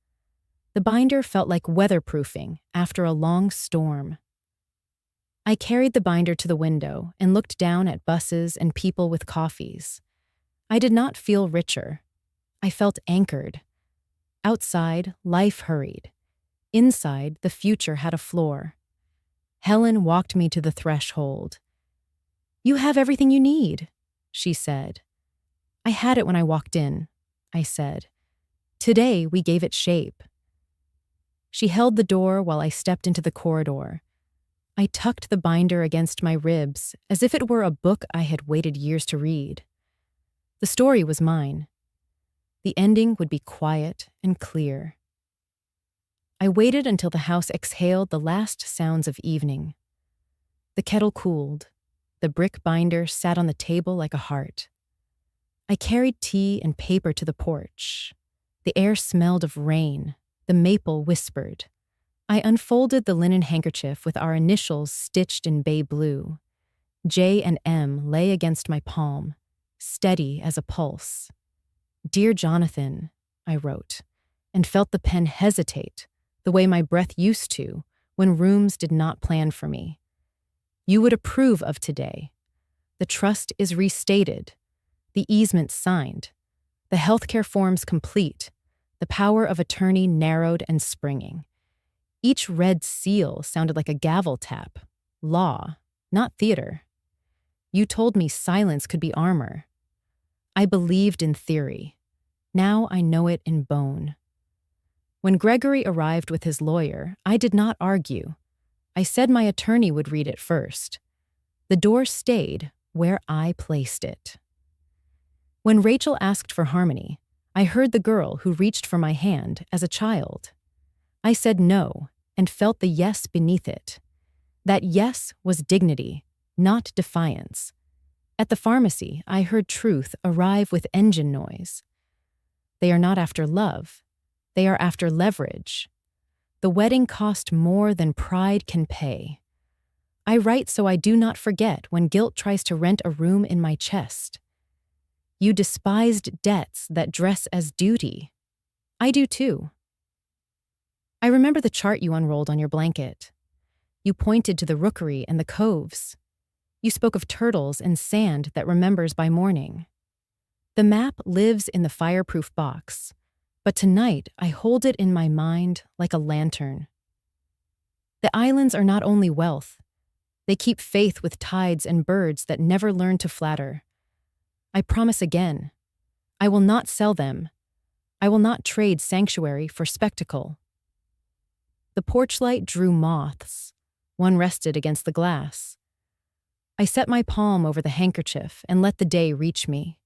The binder felt like weatherproofing after a long storm. I carried the binder to the window and looked down at buses and people with coffees. I did not feel richer. I felt anchored. Outside, life hurried. Inside, the future had a floor. Helen walked me to the threshold. You have everything you need, she said. I had it when I walked in, I said. Today, we gave it shape. She held the door while I stepped into the corridor. I tucked the binder against my ribs as if it were a book I had waited years to read. The story was mine. The ending would be quiet and clear. I waited until the house exhaled the last sounds of evening. The kettle cooled. The brick binder sat on the table like a heart. I carried tea and paper to the porch. The air smelled of rain. The maple whispered. I unfolded the linen handkerchief with our initials stitched in bay blue. J and M lay against my palm, steady as a pulse. Dear Jonathan, I wrote, and felt the pen hesitate, the way my breath used to when rooms did not plan for me. You would approve of today. The trust is restated, the easement signed, the healthcare forms complete, the power of attorney narrowed and springing. Each red seal sounded like a gavel tap. Law, not theater. You told me silence could be armor. I believed in theory. Now I know it in bone. When Gregory arrived with his lawyer, I did not argue. I said my attorney would read it first. The door stayed where I placed it. When Rachel asked for harmony, I heard the girl who reached for my hand as a child. I said no and felt the yes beneath it. That yes was dignity, not defiance. At the pharmacy, I heard truth arrive with engine noise. They are not after love. They are after leverage. The wedding cost more than pride can pay. I write so I do not forget when guilt tries to rent a room in my chest. You despised debts that dress as duty. I do too. I remember the chart you unrolled on your blanket. You pointed to the rookery and the coves. You spoke of turtles and sand that remembers by morning. The map lives in the fireproof box, but tonight I hold it in my mind like a lantern. The islands are not only wealth. They keep faith with tides and birds that never learn to flatter. I promise again, I will not sell them. I will not trade sanctuary for spectacle. The porch light drew moths. One rested against the glass. I set my palm over the handkerchief and let the day reach me.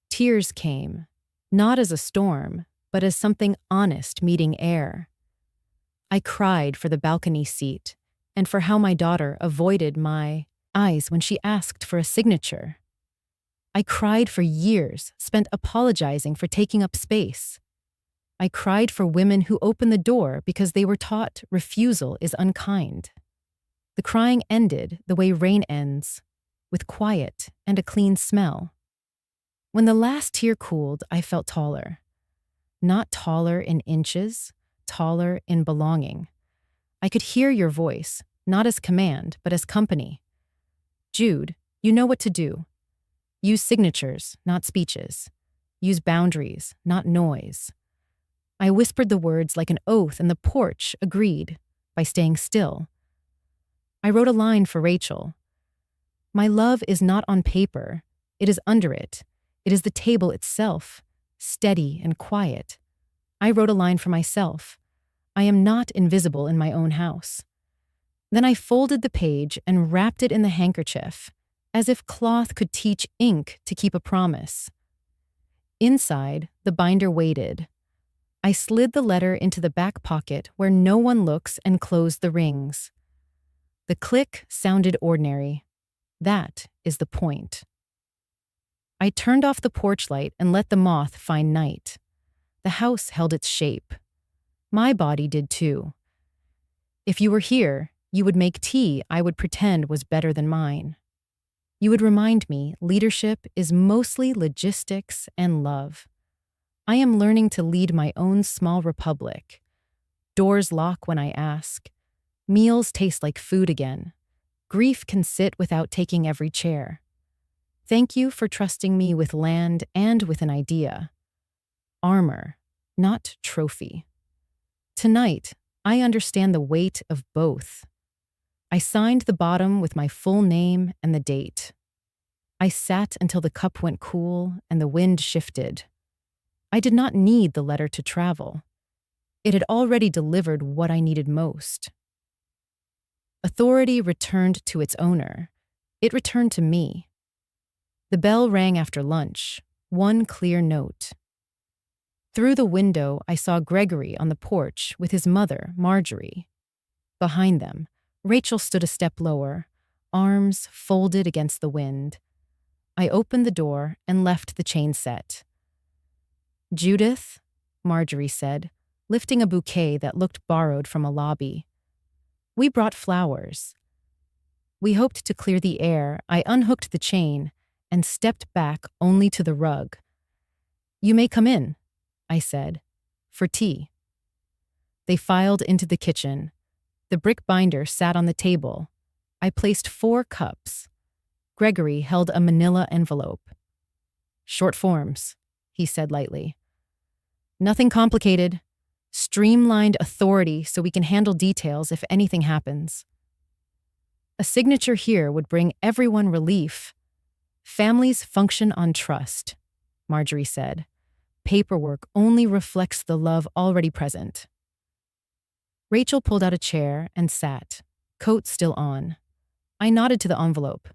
Tears came, not as a storm, but as something honest meeting air. I cried for the balcony seat and for how my daughter avoided my eyes when she asked for a signature. I cried for years, spent apologizing for taking up space. I cried for women who opened the door because they were taught refusal is unkind. The crying ended the way rain ends, with quiet and a clean smell. When the last tear cooled, I felt taller. Not taller in inches, taller in belonging. I could hear your voice, not as command, but as company. Jude, You know what to do. Use signatures, not speeches. Use boundaries, not noise. I whispered the words like an oath, and the porch agreed by staying still. I wrote a line for Rachel. My love is not on paper. It is under it. It is the table itself, steady and quiet. I wrote a line for myself. I am not invisible in my own house. Then I folded the page and wrapped it in the handkerchief, as if cloth could teach ink to keep a promise. Inside, the binder waited. I slid the letter into the back pocket where no one looks and closed the rings. The click sounded ordinary. That is the point. I turned off the porch light and let the moth find night. The house held its shape. My body did too. If you were here, you would make tea I would pretend was better than mine. You would remind me leadership is mostly logistics and love. I am learning to lead my own small republic. Doors lock when I ask. Meals taste like food again. Grief can sit without taking every chair. Thank you for trusting me with land and with an idea. Armor, not trophy. Tonight, I understand the weight of both. I signed the bottom with my full name and the date. I sat until the cup went cool and the wind shifted. I did not need the letter to travel. It had already delivered what I needed most. Authority returned to its owner. It returned to me. The bell rang after lunch, one clear note. Through the window, I saw Gregory on the porch with his mother, Marjorie. Behind them, Rachel stood a step lower, arms folded against the wind. I opened the door and left the chain set. Judith, Marjorie said, lifting a bouquet that looked borrowed from a lobby. We brought flowers. We hoped to clear the air. I unhooked the chain and stepped back only to the rug. You may come in, I said, for tea. They filed into the kitchen. The brick binder sat on the table. I placed 4 cups. Gregory held a manila envelope. Short forms, he said lightly. Nothing complicated. Streamlined authority so we can handle details if anything happens. A signature here would bring everyone relief. Families function on trust, Marjorie said. Paperwork only reflects the love already present. Rachel pulled out a chair and sat, coat still on. I nodded to the envelope.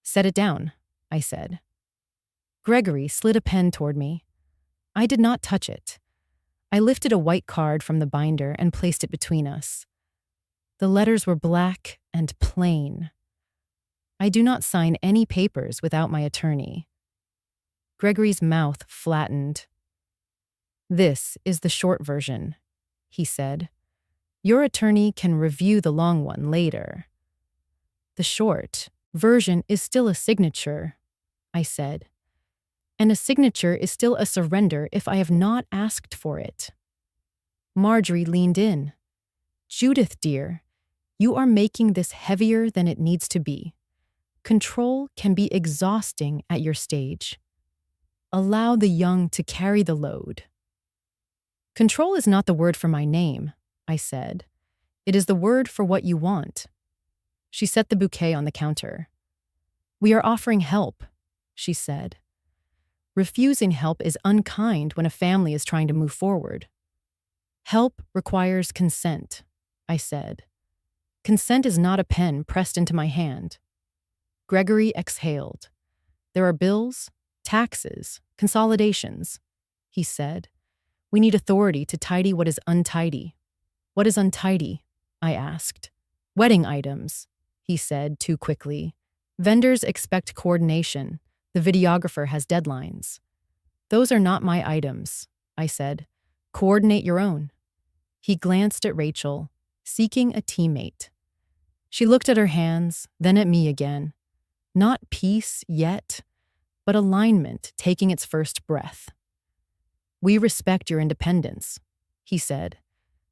Set it down, I said. Gregory slid a pen toward me. I did not touch it. I lifted a white card from the binder and placed it between us. The letters were black and plain. I do not sign any papers without my attorney. Gregory's mouth flattened. This is the short version, he said. Your attorney can review the long one later. The short version is still a signature, I said. And a signature is still a surrender if I have not asked for it. Marjorie leaned in. Judith, dear, you are making this heavier than it needs to be. Control can be exhausting at your stage. Allow the young to carry the load. Control is not the word for my name, I said. It is the word for what you want. She set the bouquet on the counter. We are offering help, she said. Refusing help is unkind when a family is trying to move forward. Help requires consent, I said. Consent is not a pen pressed into my hand. Gregory exhaled. There are bills, taxes, consolidations, he said. We need authority to tidy what is untidy. What is untidy? I asked. Wedding items, he said too quickly. Vendors expect coordination. The videographer has deadlines. Those are not my items, I said. Coordinate your own. He glanced at Rachel, seeking a teammate. She looked at her hands, then at me again. Not peace yet, but alignment taking its first breath. We respect your independence, he said.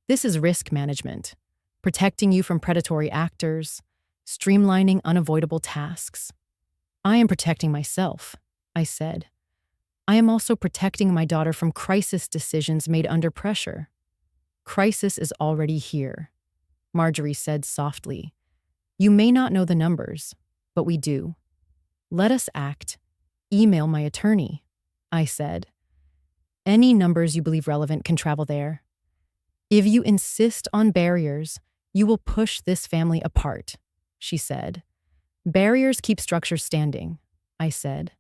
This is risk management, protecting you from predatory actors, streamlining unavoidable tasks. I am protecting myself, I said. I am also protecting my daughter from crisis decisions made under pressure. Crisis is already here, Marjorie said softly. You may not know the numbers, but we do. Let us act. Email my attorney, I said. Any numbers you believe relevant can travel there. If you insist on barriers, you will push this family apart, she said. Barriers keep structures standing, I said.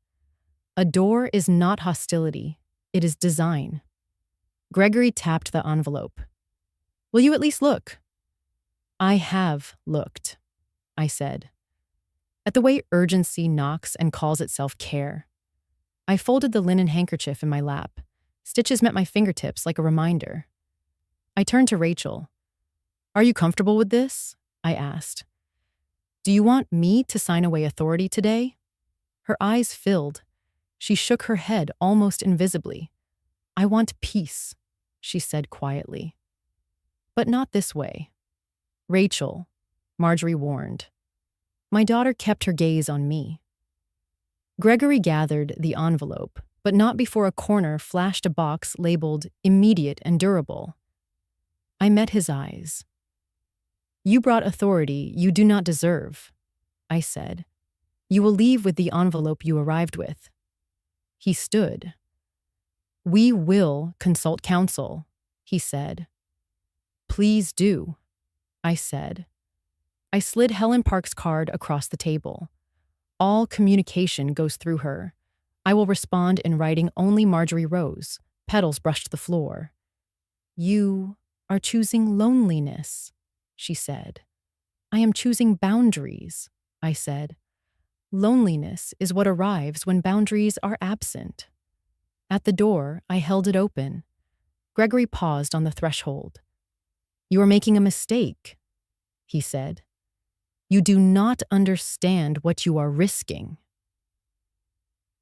A door is not hostility, it is design. Gregory tapped the envelope. Will you at least look? I have looked, I said. At the way urgency knocks and calls itself care. I folded the linen handkerchief in my lap. Stitches met my fingertips like a reminder. I turned to Rachel. Are you comfortable with this? I asked. Do you want me to sign away authority today? Her eyes filled. She shook her head almost invisibly. I want peace, she said quietly. But not this way. Rachel, Marjorie warned. My daughter kept her gaze on me. Gregory gathered the envelope, but not before a corner flashed a box labeled immediate and durable. I met his eyes. You brought authority you do not deserve, I said. You will leave with the envelope you arrived with. He stood. We will consult counsel, he said. Please do, I said. I slid Helen Park's card across the table. All communication goes through her. I will respond in writing only Marjorie Rose. Petals brushed the floor. You are choosing loneliness, she said. I am choosing boundaries, I said. Loneliness is what arrives when boundaries are absent. At the door, I held it open. Gregory paused on the threshold. You are making a mistake, he said. You do not understand what you are risking.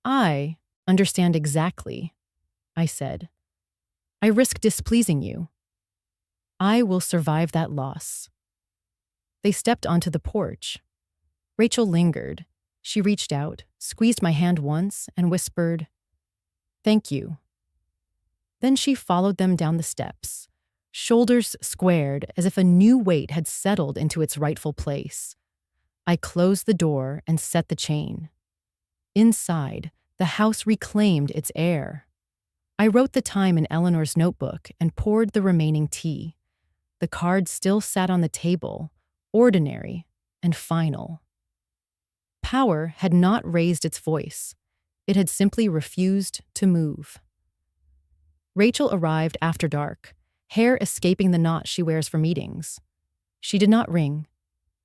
I understand exactly, I said. I risk displeasing you. I will survive that loss. They stepped onto the porch. Rachel lingered. She reached out, squeezed my hand once, and whispered, Thank you. Then she followed them down the steps, shoulders squared as if a new weight had settled into its rightful place. I closed the door and set the chain. Inside, the house reclaimed its air. I wrote the time in Eleanor's notebook and poured the remaining tea. The card still sat on the table, ordinary and final. Power had not raised its voice. It had simply refused to move. Rachel arrived after dark, hair escaping the knot she wears for meetings. She did not ring.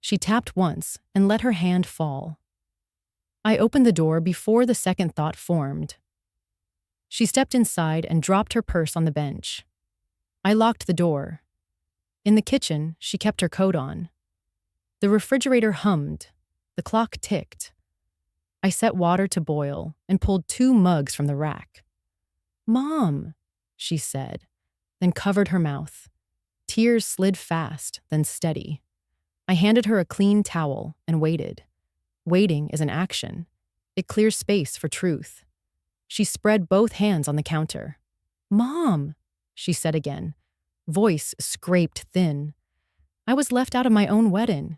She tapped once and let her hand fall. I opened the door before the second thought formed. She stepped inside and dropped her purse on the bench. I locked the door. In the kitchen, she kept her coat on. The refrigerator hummed. The clock ticked. I set water to boil and pulled 2 mugs from the rack. Mom, she said, then covered her mouth. Tears slid fast, then steady. I handed her a clean towel and waited. Waiting is an action. It clears space for truth. She spread both hands on the counter. Mom, she said again. Voice scraped thin. I was left out of my own wedding.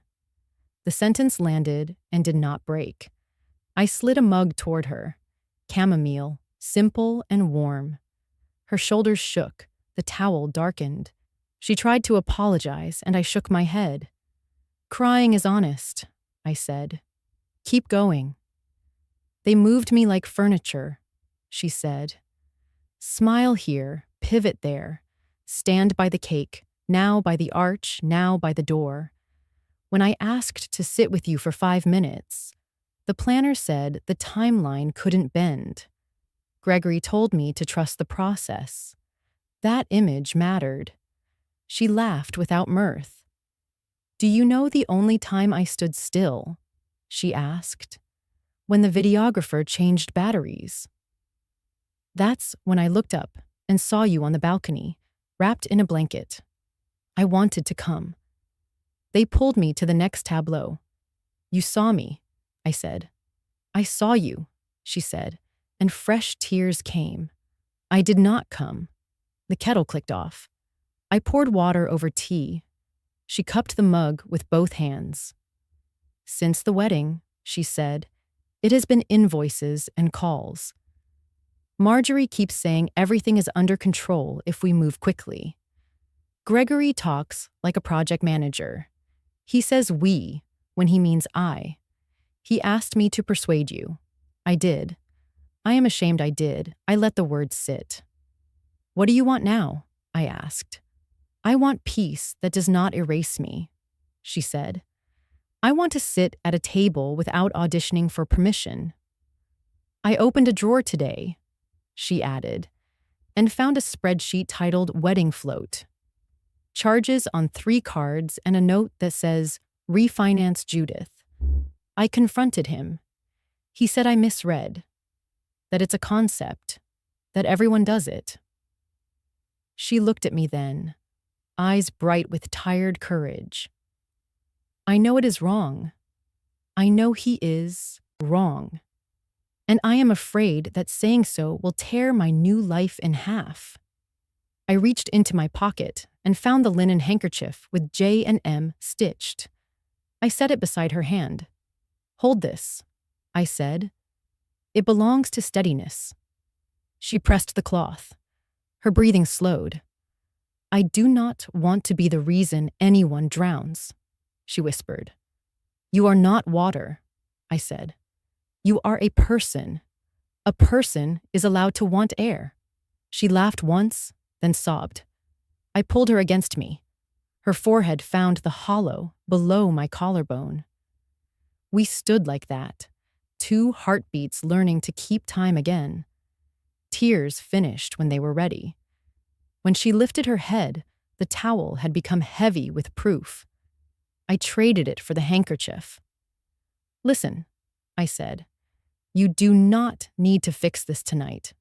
The sentence landed and did not break. I slid a mug toward her. Chamomile, simple and warm. Her shoulders shook. The towel darkened. She tried to apologize, and I shook my head. Crying is honest, I said. Keep going. They moved me like furniture, she said. Smile here, pivot there. Stand by the cake, now by the arch, now by the door. When I asked to sit with you for 5 minutes, the planner said the timeline couldn't bend. Gregory told me to trust the process. That image mattered. She laughed without mirth. Do you know the only time I stood still? She asked. When the videographer changed batteries. That's when I looked up and saw you on the balcony, wrapped in a blanket. I wanted to come. They pulled me to the next tableau. You saw me, I said. I saw you, she said, and fresh tears came. I did not come. The kettle clicked off. I poured water over tea. She cupped the mug with both hands. Since the wedding, she said, it has been invoices and calls. Marjorie keeps saying everything is under control if we move quickly. Gregory talks like a project manager. He says we when he means I. He asked me to persuade you. I did. I am ashamed I did. I let the words sit. What do you want now? I asked. I want peace that does not erase me, she said. I want to sit at a table without auditioning for permission. I opened a drawer today, she added, and found a spreadsheet titled Wedding Float. Charges on 3 cards and a note that says, Refinance Judith. I confronted him. He said I misread, that it's a concept, that everyone does it. She looked at me then, eyes bright with tired courage. I know it is wrong. I know he is wrong. And I am afraid that saying so will tear my new life in half. I reached into my pocket and found the linen handkerchief with J and M stitched. I set it beside her hand. Hold this, I said. It belongs to steadiness. She pressed the cloth. Her breathing slowed. I do not want to be the reason anyone drowns, she whispered. You are not water, I said. You are a person. A person is allowed to want air. She laughed once, then sobbed. I pulled her against me. Her forehead found the hollow below my collarbone. We stood like that, 2 heartbeats learning to keep time again. Tears finished when they were ready. When she lifted her head, the towel had become heavy with proof. I traded it for the handkerchief. Listen, I said, you do not need to fix this tonight.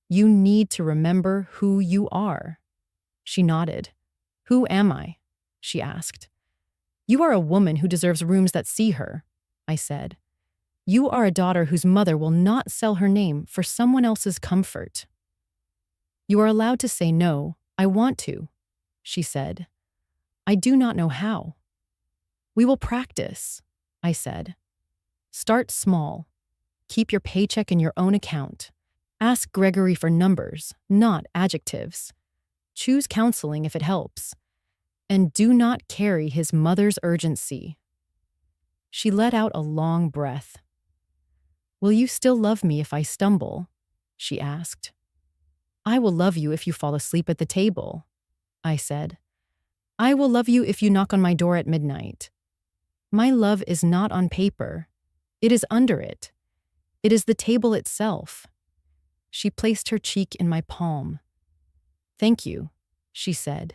You need to remember who you are. She nodded. Who am I? She asked. You are a woman who deserves rooms that see her, I said. You are a daughter whose mother will not sell her name for someone else's comfort. You are allowed to say no, I want to, she said. I do not know how. We will practice, I said. Start small. Keep your paycheck in your own account. Ask Gregory for numbers, not adjectives. Choose counseling if it helps. And do not carry his mother's urgency. She let out a long breath. Will you still love me if I stumble? She asked. I will love you if you fall asleep at the table, I said. I will love you if you knock on my door at midnight. My love is not on paper. It is under it. It is the table itself. She placed her cheek in my palm. Thank you, she said.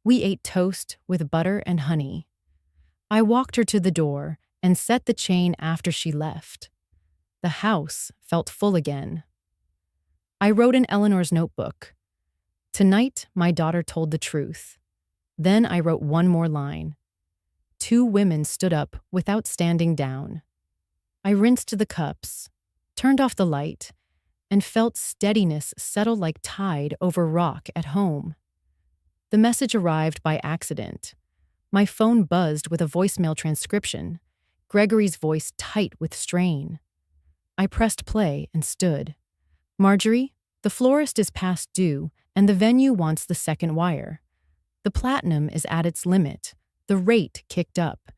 We ate toast with butter and honey. I walked her to the door and set the chain after she left. The house felt full again. I wrote in Eleanor's notebook. Tonight, my daughter told the truth. Then I wrote one more line. 2 women stood up without standing down. I rinsed the cups, turned off the light, and felt steadiness settle like tide over rock at home. The message arrived by accident. My phone buzzed with a voicemail transcription, Gregory's voice tight with strain. I pressed play and stood. Marjorie, the florist is past due, and the venue wants the second wire. The platinum is at its limit, the rate kicked up.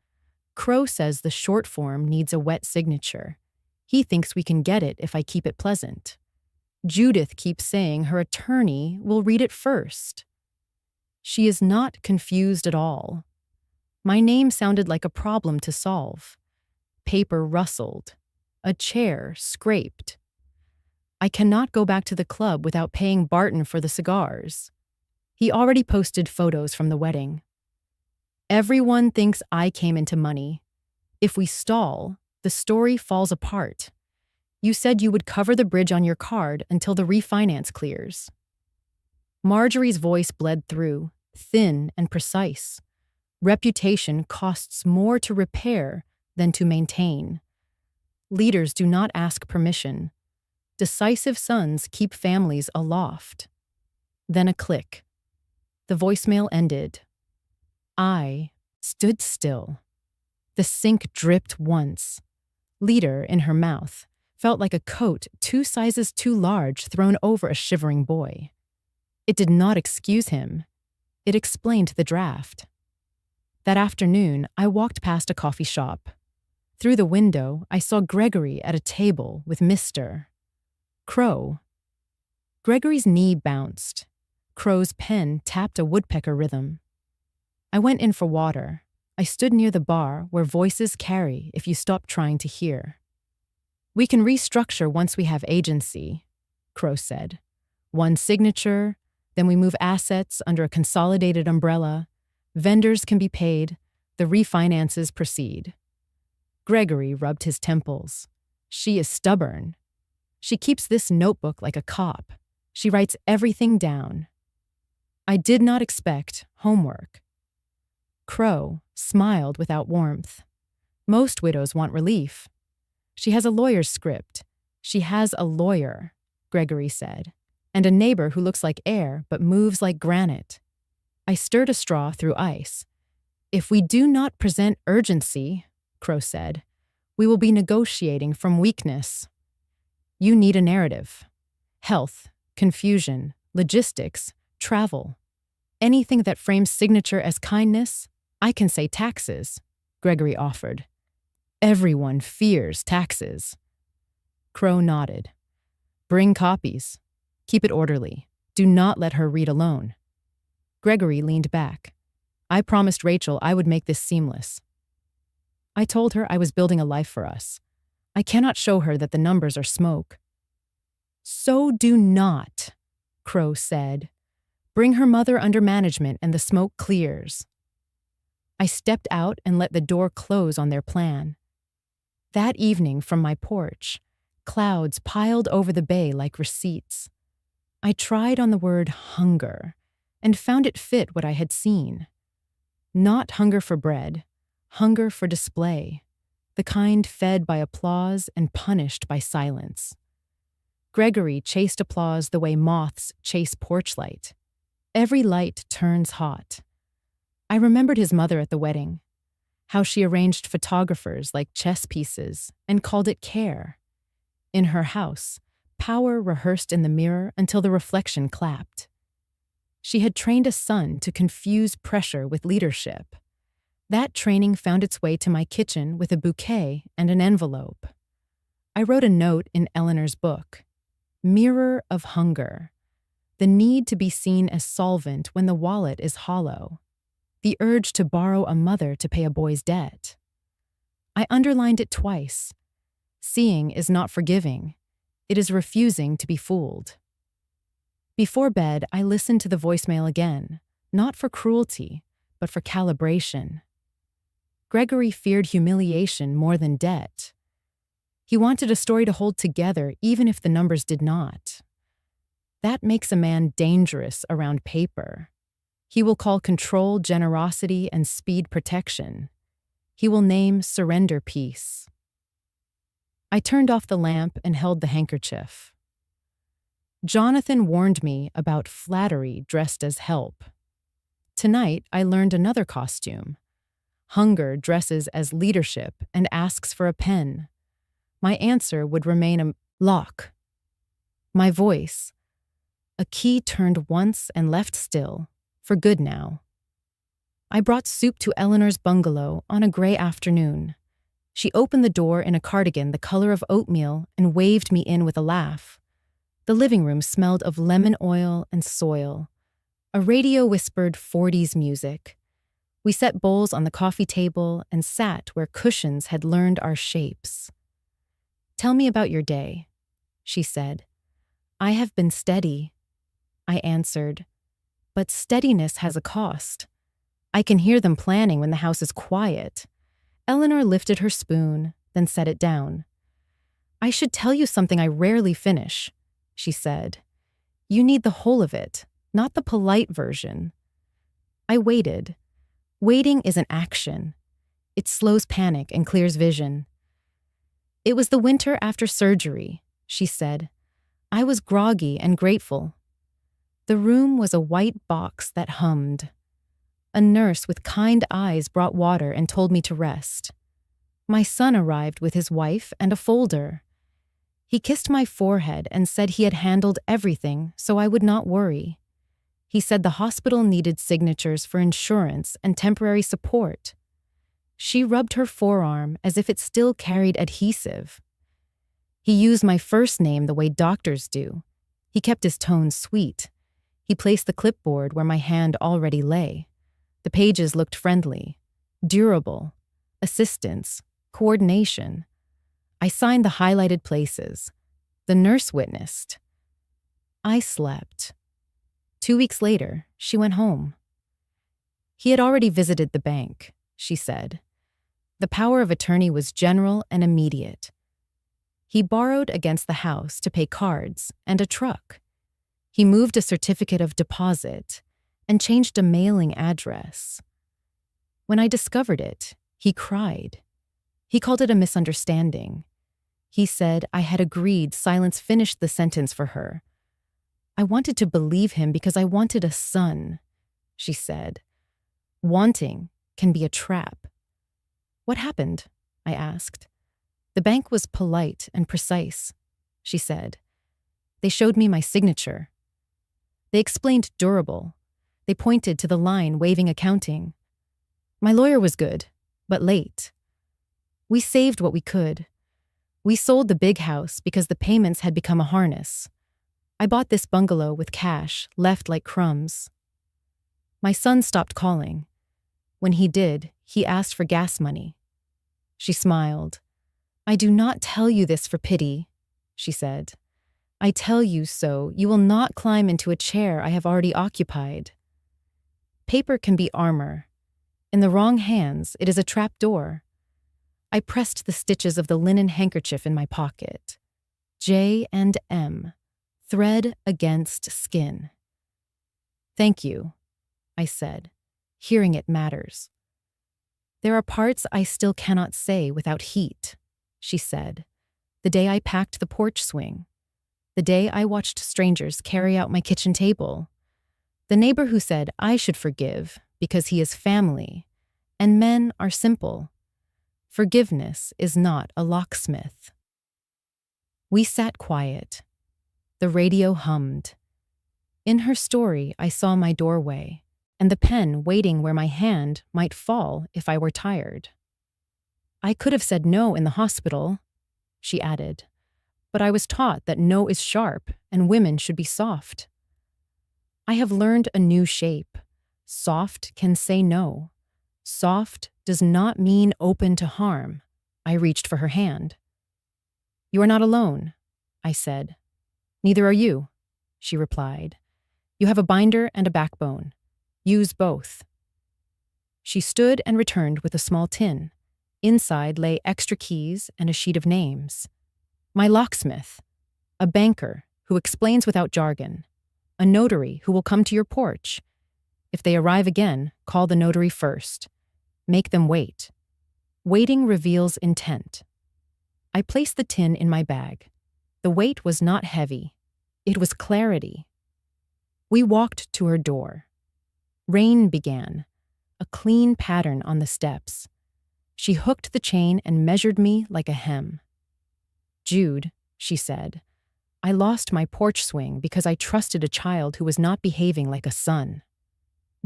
Crow says the short form needs a wet signature. He thinks we can get it if I keep it pleasant. Judith keeps saying her attorney will read it first. She is not confused at all. My name sounded like a problem to solve. Paper rustled. A chair scraped. I cannot go back to the club without paying Barton for the cigars. He already posted photos from the wedding. Everyone thinks I came into money. If we stall, the story falls apart. You said you would cover the bridge on your card until the refinance clears. Marjorie's voice bled through, thin and precise. Reputation costs more to repair than to maintain. Leaders do not ask permission. Decisive sons keep families aloft. Then a click. The voicemail ended. I stood still. The sink dripped once. Leader in her mouth felt like a coat 2 sizes too large thrown over a shivering boy. It did not excuse him. It explained the draft. That afternoon, I walked past a coffee shop. Through the window, I saw Gregory at a table with Mr. Crow. Gregory's knee bounced. Crow's pen tapped a woodpecker rhythm. I went in for water. I stood near the bar where voices carry if you stop trying to hear. We can restructure once we have agency, Crow said. One signature, then we move assets under a consolidated umbrella. Vendors can be paid. The refinances proceed. Gregory rubbed his temples. She is stubborn. She keeps this notebook like a cop. She writes everything down. I did not expect homework. Crow smiled without warmth. Most widows want relief. She has a lawyer's script. She has a lawyer, Gregory said, and a neighbor who looks like air but moves like granite. I stirred a straw through ice. If we do not present urgency, Crow said, we will be negotiating from weakness. You need a narrative. Health, confusion, logistics, travel. Anything that frames signature as kindness, I can say taxes, Gregory offered. Everyone fears taxes. Crow nodded. Bring copies. Keep it orderly. Do not let her read alone. Gregory leaned back. I promised Rachel I would make this seamless. I told her I was building a life for us. I cannot show her that the numbers are smoke. So do not, Crow said. Bring her mother under management and the smoke clears. I stepped out and let the door close on their plan. That evening from my porch, clouds piled over the bay like receipts. I tried on the word hunger and found it fit what I had seen. Not hunger for bread, hunger for display, the kind fed by applause and punished by silence. Gregory chased applause the way moths chase porch light. Every light turns hot. I remembered his mother at the wedding, how she arranged photographers like chess pieces and called it care. In her house, power rehearsed in the mirror until the reflection clapped. She had trained a son to confuse pressure with leadership. That training found its way to my kitchen with a bouquet and an envelope. I wrote a note in Eleanor's book, Mirror of Hunger, the need to be seen as solvent when the wallet is hollow, the urge to borrow a mother to pay a boy's debt. I underlined it twice. Seeing is not forgiving. It is refusing to be fooled. Before bed, I listened to the voicemail again, not for cruelty, but for calibration. Gregory feared humiliation more than debt. He wanted a story to hold together even if the numbers did not. That makes a man dangerous around paper. He will call control generosity and speed protection. He will name surrender peace. I turned off the lamp and held the handkerchief. Jonathan warned me about flattery dressed as help. Tonight, I learned another costume. Hunger dresses as leadership and asks for a pen. My answer would remain a lock. My voice. A key turned once and left still, for good now. I brought soup to Eleanor's bungalow on a gray afternoon. She opened the door in a cardigan the color of oatmeal and waved me in with a laugh. The living room smelled of lemon oil and soil. A radio whispered 40s music. We set bowls on the coffee table and sat where cushions had learned our shapes. Tell me about your day, she said. I have been steady, I answered. But steadiness has a cost. I can hear them planning when the house is quiet. Eleanor lifted her spoon, then set it down. I should tell you something I rarely finish, she said. You need the whole of it, not the polite version. I waited. Waiting is an action. It slows panic and clears vision. It was the winter after surgery, she said. I was groggy and grateful. The room was a white box that hummed. A nurse with kind eyes brought water and told me to rest. My son arrived with his wife and a folder. He kissed my forehead and said he had handled everything so I would not worry. He said the hospital needed signatures for insurance and temporary support. She rubbed her forearm as if it still carried adhesive. He used my first name the way doctors do. He kept his tone sweet. He placed the clipboard where my hand already lay. The pages looked friendly, durable, assistance, coordination. I signed the highlighted places. The nurse witnessed. I slept. 2 weeks later, she went home. He had already visited the bank, she said. The power of attorney was general and immediate. He borrowed against the house to pay cards and a truck. He moved a certificate of deposit and changed a mailing address. When I discovered it, he cried. He called it a misunderstanding. He said I had agreed silence finished the sentence for her. I wanted to believe him because I wanted a son, she said. Wanting can be a trap. What happened? I asked. The bank was polite and precise, she said. They showed me my signature. They explained durable. They pointed to the line waving accounting. My lawyer was good, but late. We saved what we could. We sold the big house because the payments had become a harness. I bought this bungalow with cash left like crumbs. My son stopped calling. When he did, he asked for gas money. She smiled. I do not tell you this for pity, she said. I tell you so you will not climb into a chair I have already occupied. Paper can be armor. In the wrong hands, it is a trap door. I pressed the stitches of the linen handkerchief in my pocket. J and M, thread against skin. Thank you, I said. Hearing it matters. There are parts I still cannot say without heat, she said. The day I packed the porch swing. The day I watched strangers carry out my kitchen table. The neighbor who said I should forgive because he is family, and men are simple. Forgiveness is not a locksmith. We sat quiet. The radio hummed. In her story, I saw my doorway, and the pen waiting where my hand might fall if I were tired. I could have said no in the hospital, she added, but I was taught that no is sharp and women should be soft. I have learned a new shape. Soft can say no. Soft does not mean open to harm. I reached for her hand. You are not alone, I said. Neither are you, she replied. You have a binder and a backbone. Use both. She stood and returned with a small tin. Inside lay extra keys and a sheet of names. My locksmith, a banker who explains without jargon, a notary who will come to your porch. If they arrive again, call the notary first. Make them wait. Waiting reveals intent. I placed the tin in my bag. The weight was not heavy. It was clarity. We walked to her door. Rain began, a clean pattern on the steps. She hooked the chain and measured me like a hem. Jude, she said, I lost my porch swing because I trusted a child who was not behaving like a son.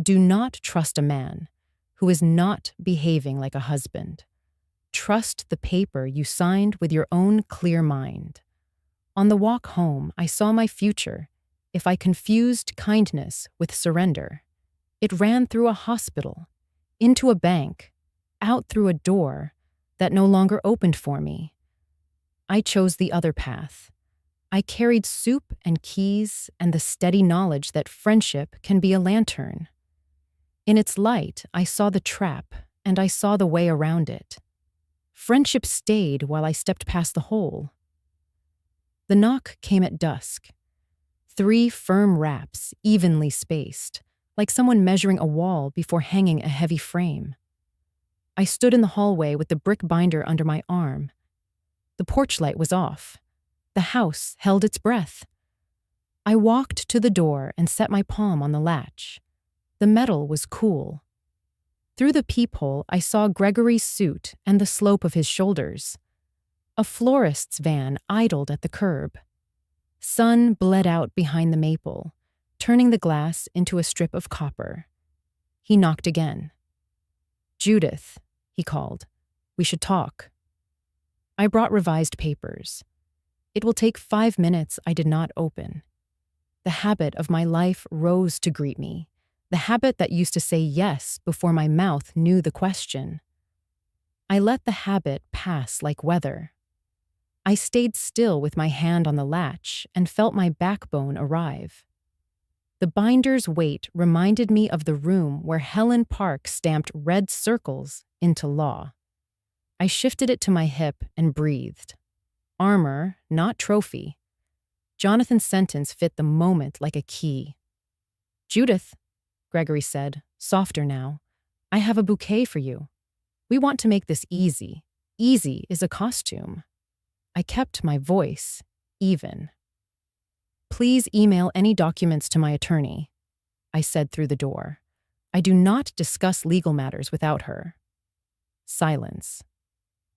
Do not trust a man who is not behaving like a husband. Trust the paper you signed with your own clear mind. On the walk home, I saw my future if I confused kindness with surrender. It ran through a hospital, into a bank, out through a door that no longer opened for me. I chose the other path. I carried soup and keys and the steady knowledge that friendship can be a lantern. In its light, I saw the trap, and I saw the way around it. Friendship stayed while I stepped past the hole. The knock came at dusk. 3 firm raps, evenly spaced, like someone measuring a wall before hanging a heavy frame. I stood in the hallway with the brick binder under my arm. The porch light was off. The house held its breath. I walked to the door and set my palm on the latch. The metal was cool. Through the peephole, I saw Gregory's suit and the slope of his shoulders. A florist's van idled at the curb. Sun bled out behind the maple, turning the glass into a strip of copper. He knocked again. "Judith," he called. "We should talk." I brought revised papers. "It will take 5 minutes," I did not open. The habit of my life rose to greet me, the habit that used to say yes before my mouth knew the question. I let the habit pass like weather. I stayed still with my hand on the latch and felt my backbone arrive. The binder's weight reminded me of the room where Helen Park stamped red circles into law. I shifted it to my hip and breathed. Armor, not trophy. Jonathan's sentence fit the moment like a key. "Judith," Gregory said, softer now, "I have a bouquet for you. We want to make this easy. Easy is a costume." I kept my voice even. "Please email any documents to my attorney," I said through the door. "I do not discuss legal matters without her." Silence.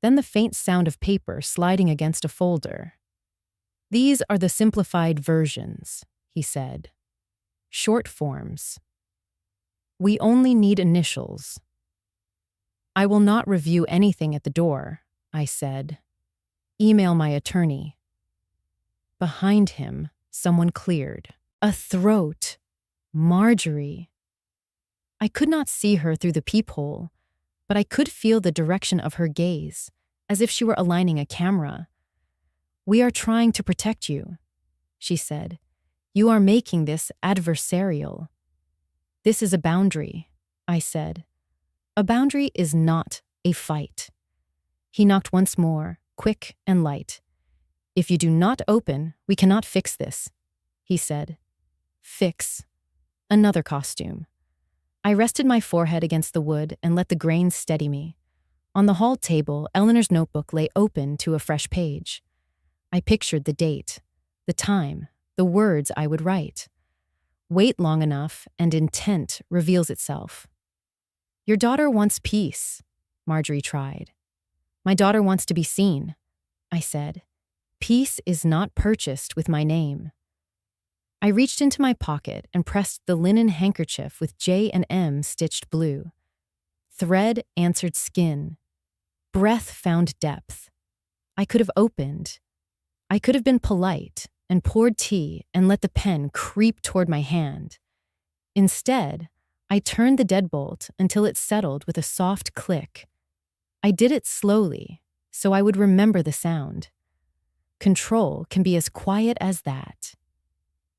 Then the faint sound of paper sliding against a folder. "These are the simplified versions," he said. "Short forms. We only need initials." "I will not review anything at the door," I said. "Email my attorney." Behind him, someone cleared. A throat. Marjorie. I could not see her through the peephole, but I could feel the direction of her gaze, as if she were aligning a camera. "We are trying to protect you," she said. "You are making this adversarial." "This is a boundary," I said. "A boundary is not a fight." He knocked once more, quick and light. "If you do not open, we cannot fix this," he said. Fix. Another costume. I rested my forehead against the wood and let the grains steady me. On the hall table, Eleanor's notebook lay open to a fresh page. I pictured the date, the time, the words I would write. Wait long enough, and intent reveals itself. "Your daughter wants peace," Marjorie tried. "My daughter wants to be seen," I said. "Peace is not purchased with my name." I reached into my pocket and pressed the linen handkerchief with J and M stitched blue. Thread answered skin. Breath found depth. I could have opened. I could have been polite and poured tea and let the pen creep toward my hand. Instead, I turned the deadbolt until it settled with a soft click. I did it slowly, so I would remember the sound. Control can be as quiet as that.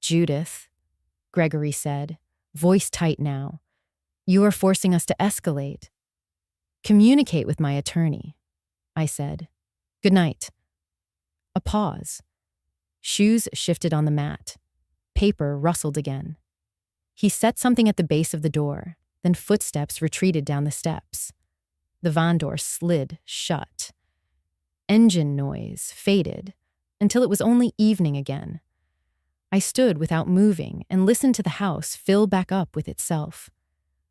"Judith," Gregory said, voice tight now, "you are forcing us to escalate." "Communicate with my attorney," I said. "Good night." A pause. Shoes shifted on the mat. Paper rustled again. He set something at the base of the door, then footsteps retreated down the steps. The van door slid shut. Engine noise faded until it was only evening again. I stood without moving and listened to the house fill back up with itself.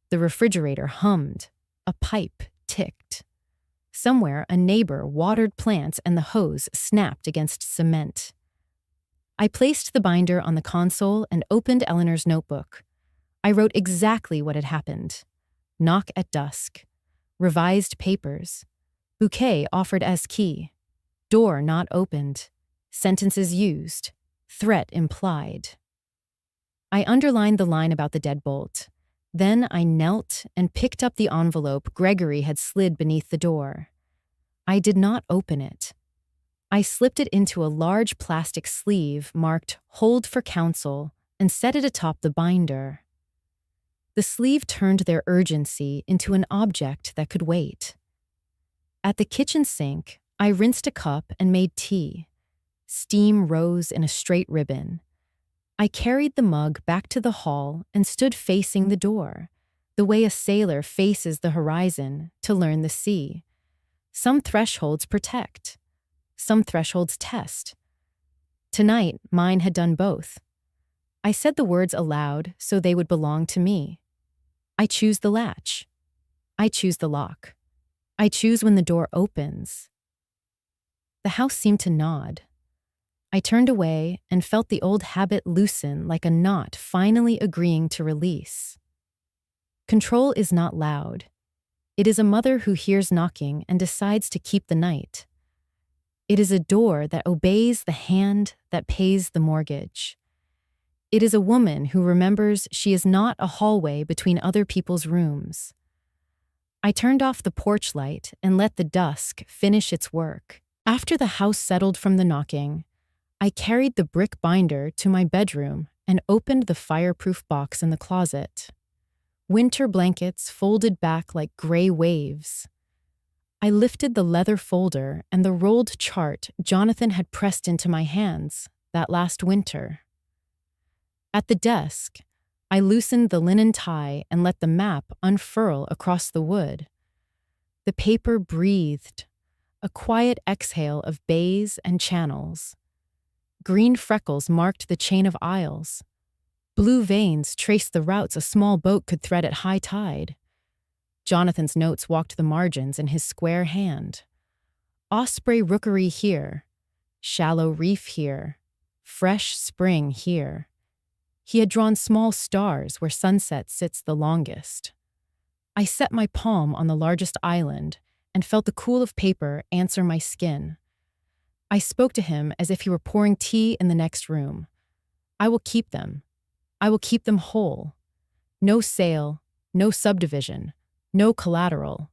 The refrigerator hummed. A pipe ticked. Somewhere, a neighbor watered plants and the hose snapped against cement. I placed the binder on the console and opened Eleanor's notebook. I wrote exactly what had happened. Knock at dusk. Revised papers. Bouquet offered as key. Door not opened. Sentences used. Threat implied. I underlined the line about the deadbolt. Then I knelt and picked up the envelope Gregory had slid beneath the door. I did not open it. I slipped it into a large plastic sleeve marked "Hold for Counsel" and set it atop the binder. The sleeve turned their urgency into an object that could wait. At the kitchen sink, I rinsed a cup and made tea. Steam rose in a straight ribbon. I carried the mug back to the hall and stood facing the door, the way a sailor faces the horizon to learn the sea. Some thresholds protect, some thresholds test. Tonight, mine had done both. I said the words aloud so they would belong to me. I choose the latch. I choose the lock. I choose when the door opens. The house seemed to nod. I turned away and felt the old habit loosen like a knot finally agreeing to release. Control is not loud. It is a mother who hears knocking and decides to keep the night. It is a door that obeys the hand that pays the mortgage. It is a woman who remembers she is not a hallway between other people's rooms. I turned off the porch light and let the dusk finish its work. After the house settled from the knocking, I carried the brick binder to my bedroom and opened the fireproof box in the closet. Winter blankets folded back like gray waves. I lifted the leather folder and the rolled chart Jonathan had pressed into my hands that last winter. At the desk, I loosened the linen tie and let the map unfurl across the wood. The paper breathed, a quiet exhale of bays and channels. Green freckles marked the chain of aisles. Blue veins traced the routes a small boat could thread at high tide. Jonathan's notes walked the margins in his square hand. Osprey rookery here, shallow reef here, fresh spring here. He had drawn small stars where sunset sits the longest. I set my palm on the largest island and felt the cool of paper answer my skin. I spoke to him as if he were pouring tea in the next room. I will keep them. I will keep them whole. No sale, no subdivision, no collateral.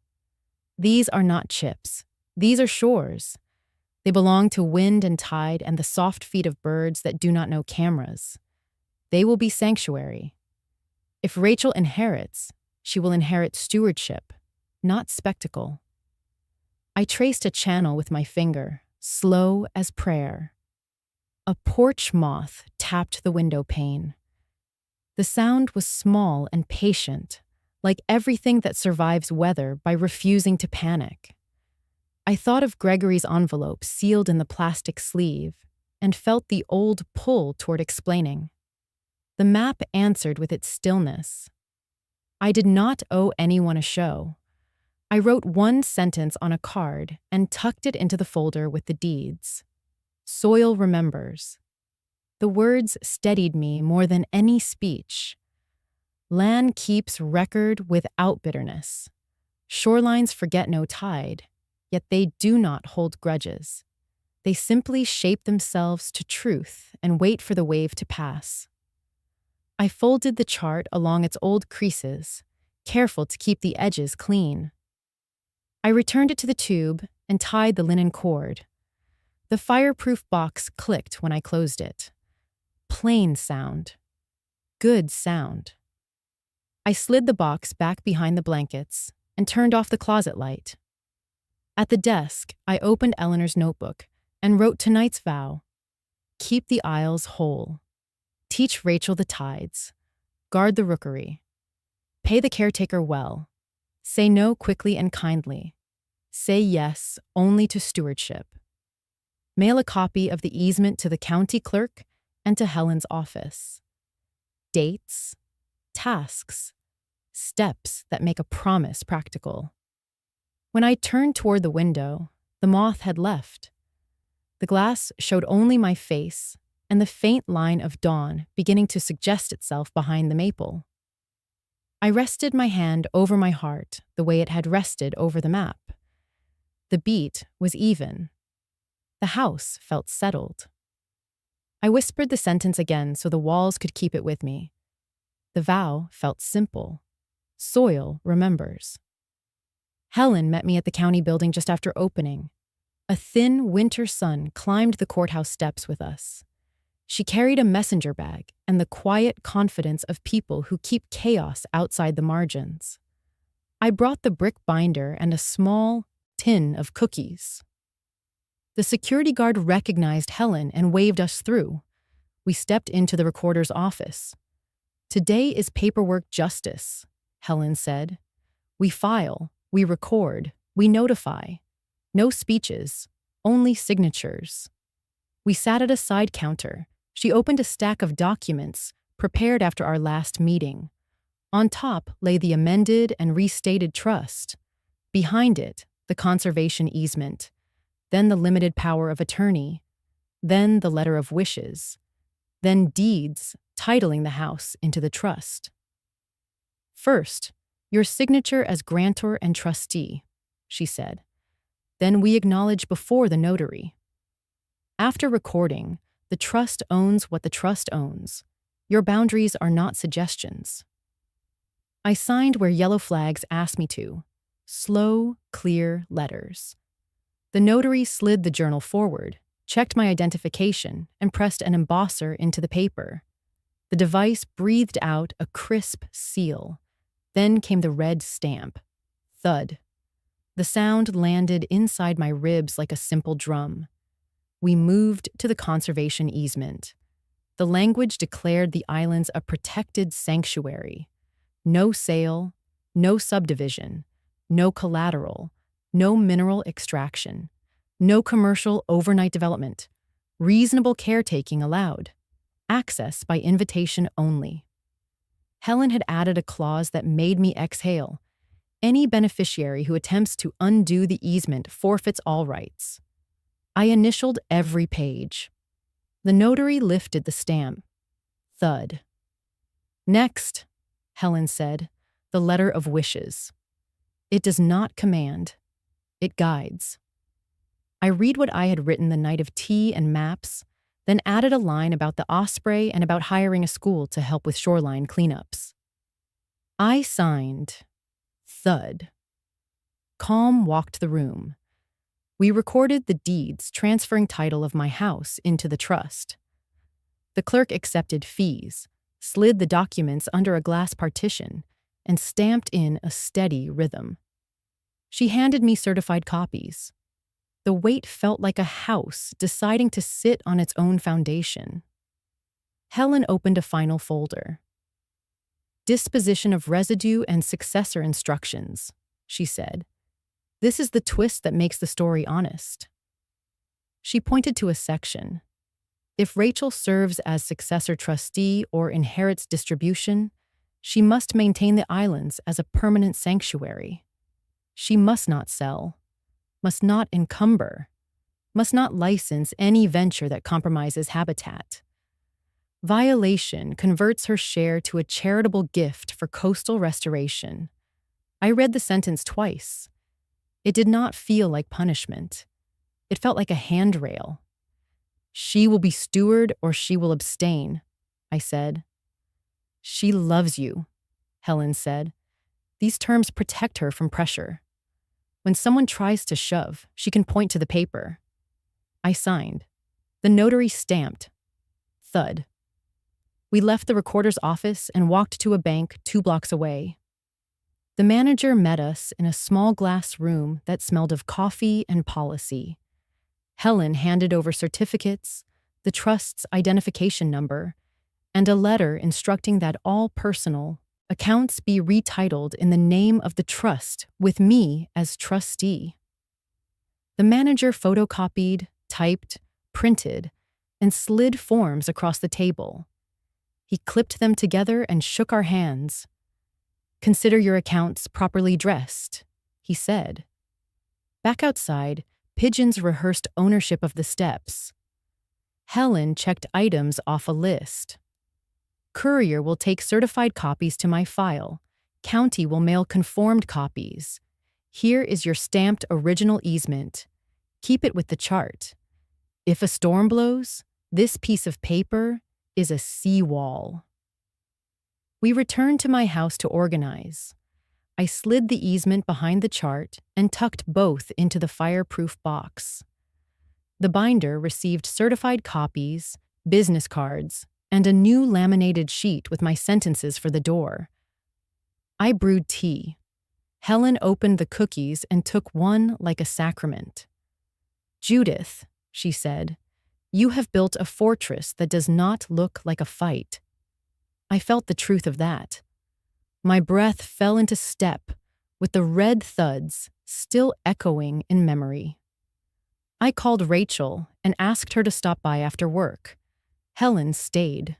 These are not chips. These are shores. They belong to wind and tide and the soft feet of birds that do not know cameras. They will be sanctuary. If Rachel inherits, she will inherit stewardship, not spectacle. I traced a channel with my finger, slow as prayer. A porch moth tapped the window pane. The sound was small and patient, like everything that survives weather by refusing to panic. I thought of Gregory's envelope sealed in the plastic sleeve and felt the old pull toward explaining. The map answered with its stillness. I did not owe anyone a show. I wrote one sentence on a card and tucked it into the folder with the deeds. Soil remembers. The words steadied me more than any speech. Land keeps record without bitterness. Shorelines forget no tide, yet they do not hold grudges. They simply shape themselves to truth and wait for the wave to pass. I folded the chart along its old creases, careful to keep the edges clean. I returned it to the tube and tied the linen cord. The fireproof box clicked when I closed it. Plain sound. Good sound. I slid the box back behind the blankets and turned off the closet light. At the desk, I opened Eleanor's notebook and wrote tonight's vow. Keep the aisles whole. Teach Rachel the tides. Guard the rookery. Pay the caretaker well. Say no quickly and kindly. Say yes only to stewardship. Mail a copy of the easement to the county clerk and to Helen's office. Dates, tasks, steps that make a promise practical. When I turned toward the window, the moth had left. The glass showed only my face and the faint line of dawn beginning to suggest itself behind the maple. I rested my hand over my heart the way it had rested over the map. The beat was even. The house felt settled. I whispered the sentence again so the walls could keep it with me. The vow felt simple. Soil remembers. Helen met me at the county building just after opening. A thin winter sun climbed the courthouse steps with us. She carried a messenger bag and the quiet confidence of people who keep chaos outside the margins. I brought the brick binder and a small tin of cookies. The security guard recognized Helen and waved us through. We stepped into the recorder's office. "Today is paperwork justice," Helen said. "We file, we record, we notify. No speeches, only signatures." We sat at a side counter. She opened a stack of documents prepared after our last meeting. On top lay the amended and restated trust. Behind it, the conservation easement. Then the limited power of attorney. Then the letter of wishes. Then deeds titling the house into the trust. "First, your signature as grantor and trustee," she said. "Then we acknowledge before the notary. After recording, the trust owns what the trust owns. Your boundaries are not suggestions." I signed where yellow flags asked me to. Slow, clear letters. The notary slid the journal forward, checked my identification, and pressed an embosser into the paper. The device breathed out a crisp seal. Then came the red stamp. Thud. The sound landed inside my ribs like a simple drum. We moved to the conservation easement. The language declared the islands a protected sanctuary. No sale, no subdivision, no collateral, no mineral extraction, no commercial overnight development. Reasonable caretaking allowed. Access by invitation only. Helen had added a clause that made me exhale. Any beneficiary who attempts to undo the easement forfeits all rights. I initialed every page. The notary lifted the stamp. Thud. "Next," Helen said, "the letter of wishes. It does not command. It guides." I read what I had written the night of tea and maps, then added a line about the osprey and about hiring a school to help with shoreline cleanups. I signed. Thud. Calm walked the room. We recorded the deeds transferring title of my house into the trust. The clerk accepted fees, slid the documents under a glass partition, and stamped in a steady rhythm. She handed me certified copies. The weight felt like a house deciding to sit on its own foundation. Helen opened a final folder. "Disposition of residue and successor instructions," she said. "This is the twist that makes the story honest." She pointed to a section. "If Rachel serves as successor trustee or inherits distribution, she must maintain the islands as a permanent sanctuary. She must not sell, must not encumber, must not license any venture that compromises habitat. Violation converts her share to a charitable gift for coastal restoration." I read the sentence twice. It did not feel like punishment. It felt like a handrail. "She will be steward or she will abstain," I said. "She loves you," Helen said. "These terms protect her from pressure. When someone tries to shove, she can point to the paper." I signed. The notary stamped. Thud. We left the recorder's office and walked to a bank 2 blocks away. The manager met us in a small glass room that smelled of coffee and policy. Helen handed over certificates, the trust's identification number, and a letter instructing that all personal accounts be retitled in the name of the trust with me as trustee. The manager photocopied, typed, printed, and slid forms across the table. He clipped them together and shook our hands. "Consider your accounts properly dressed," he said. Back outside, pigeons rehearsed ownership of the steps. Helen checked items off a list. "Courier will take certified copies to my file. County will mail conformed copies. Here is your stamped original easement. Keep it with the chart. If a storm blows, this piece of paper is a seawall." We returned to my house to organize. I slid the easement behind the chart and tucked both into the fireproof box. The binder received certified copies, business cards, and a new laminated sheet with my sentences for the door. I brewed tea. Helen opened the cookies and took one like a sacrament. "Judith," she said, You have built a fortress that does not look like a fight. I felt the truth of that. My breath fell into step with the red thuds still echoing in memory. I called Rachel and asked her to stop by after work. Helen stayed.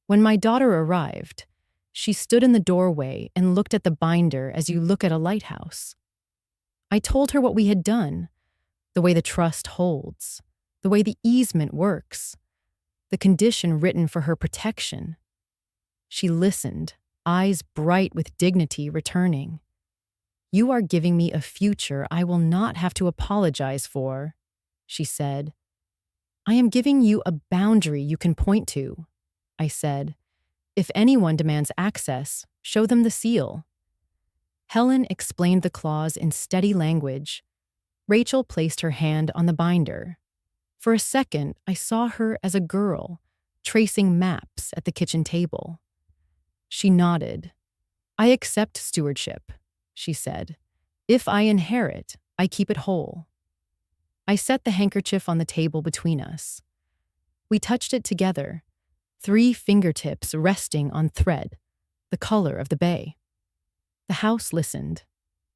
When my daughter arrived, she stood in the doorway and looked at the binder as you look at a lighthouse. I told her what we had done, the way the trust holds, the way the easement works, the condition written for her protection. She listened, eyes bright with dignity returning. You are giving me a future I will not have to apologize for, she said. I am giving you a boundary you can point to, I said. If anyone demands access, show them the seal. Helen explained the clause in steady language. Rachel placed her hand on the binder. For a second, I saw her as a girl, tracing maps at the kitchen table. She nodded. I accept stewardship, she said. If I inherit, I keep it whole. I set the handkerchief on the table between us. We touched it together, 3 fingertips resting on thread, the color of the bay. The house listened.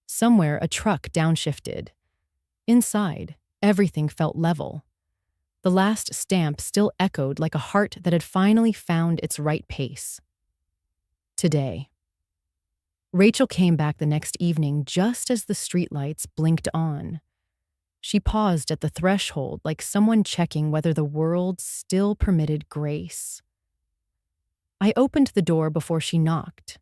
Somewhere a truck downshifted. Inside, everything felt level. The last stamp still echoed like a heart that had finally found its right pace. Today. Rachel came back the next evening just as the streetlights blinked on. She paused at the threshold like someone checking whether the world still permitted grace. I opened the door before she knocked.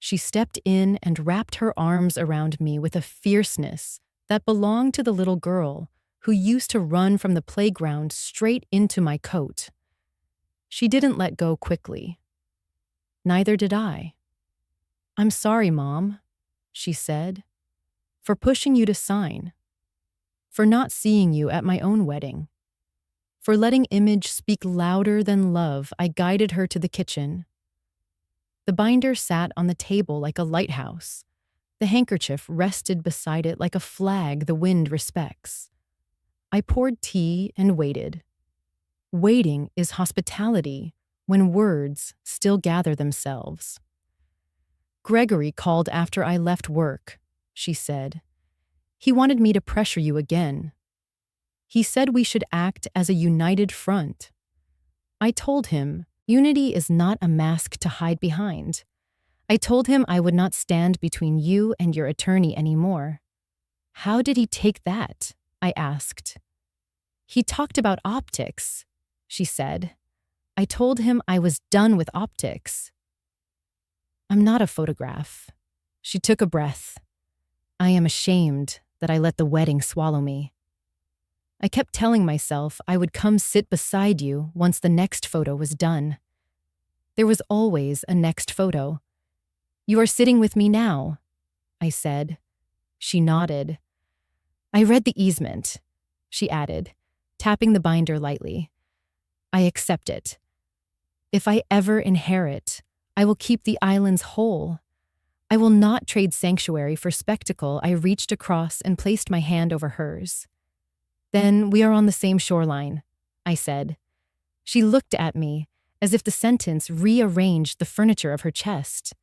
She stepped in and wrapped her arms around me with a fierceness that belonged to the little girl who used to run from the playground straight into my coat. She didn't let go quickly. Neither did I. I'm sorry, Mom, she said, for pushing you to sign, for not seeing you at my own wedding. For letting image speak louder than love, I guided her to the kitchen. The binder sat on the table like a lighthouse. The handkerchief rested beside it like a flag the wind respects. I poured tea and waited. Waiting is hospitality when words still gather themselves. Gregory called after I left work, she said. He wanted me to pressure you again. He said we should act as a united front. I told him unity is not a mask to hide behind. I told him I would not stand between you and your attorney anymore. How did he take that? I asked. He talked about optics, she said. I told him I was done with optics. I'm not a photograph. She took a breath. I am ashamed that I let the wedding swallow me. I kept telling myself I would come sit beside you once the next photo was done. There was always a next photo. You are sitting with me now, I said. She nodded. I read the easement, she added, tapping the binder lightly. I accept it. If I ever inherit, I will keep the islands whole. I will not trade sanctuary for spectacle. I reached across and placed my hand over hers. Then we are on the same shoreline, I said. She looked at me as if the sentence rearranged the furniture of her chest.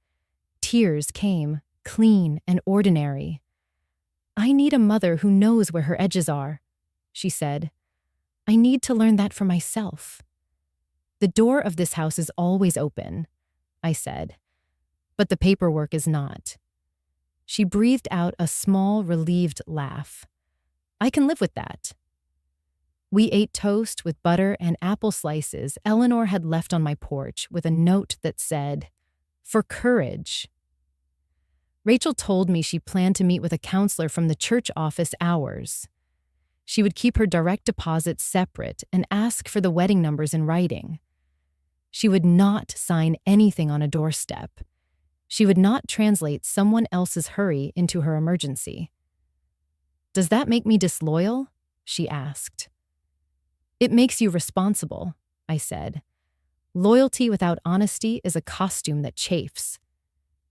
Tears came, clean and ordinary. I need a mother who knows where her edges are, she said. I need to learn that for myself. The door of this house is always open, I said, but the paperwork is not. She breathed out a small, relieved laugh. I can live with that. We ate toast with butter and apple slices Eleanor had left on my porch with a note that said, "For courage." Rachel told me she planned to meet with a counselor from the church office hours. She would keep her direct deposit separate and ask for the wedding numbers in writing. She would not sign anything on a doorstep. She would not translate someone else's hurry into her emergency. Does that make me disloyal? She asked. It makes you responsible, I said. Loyalty without honesty is a costume that chafes.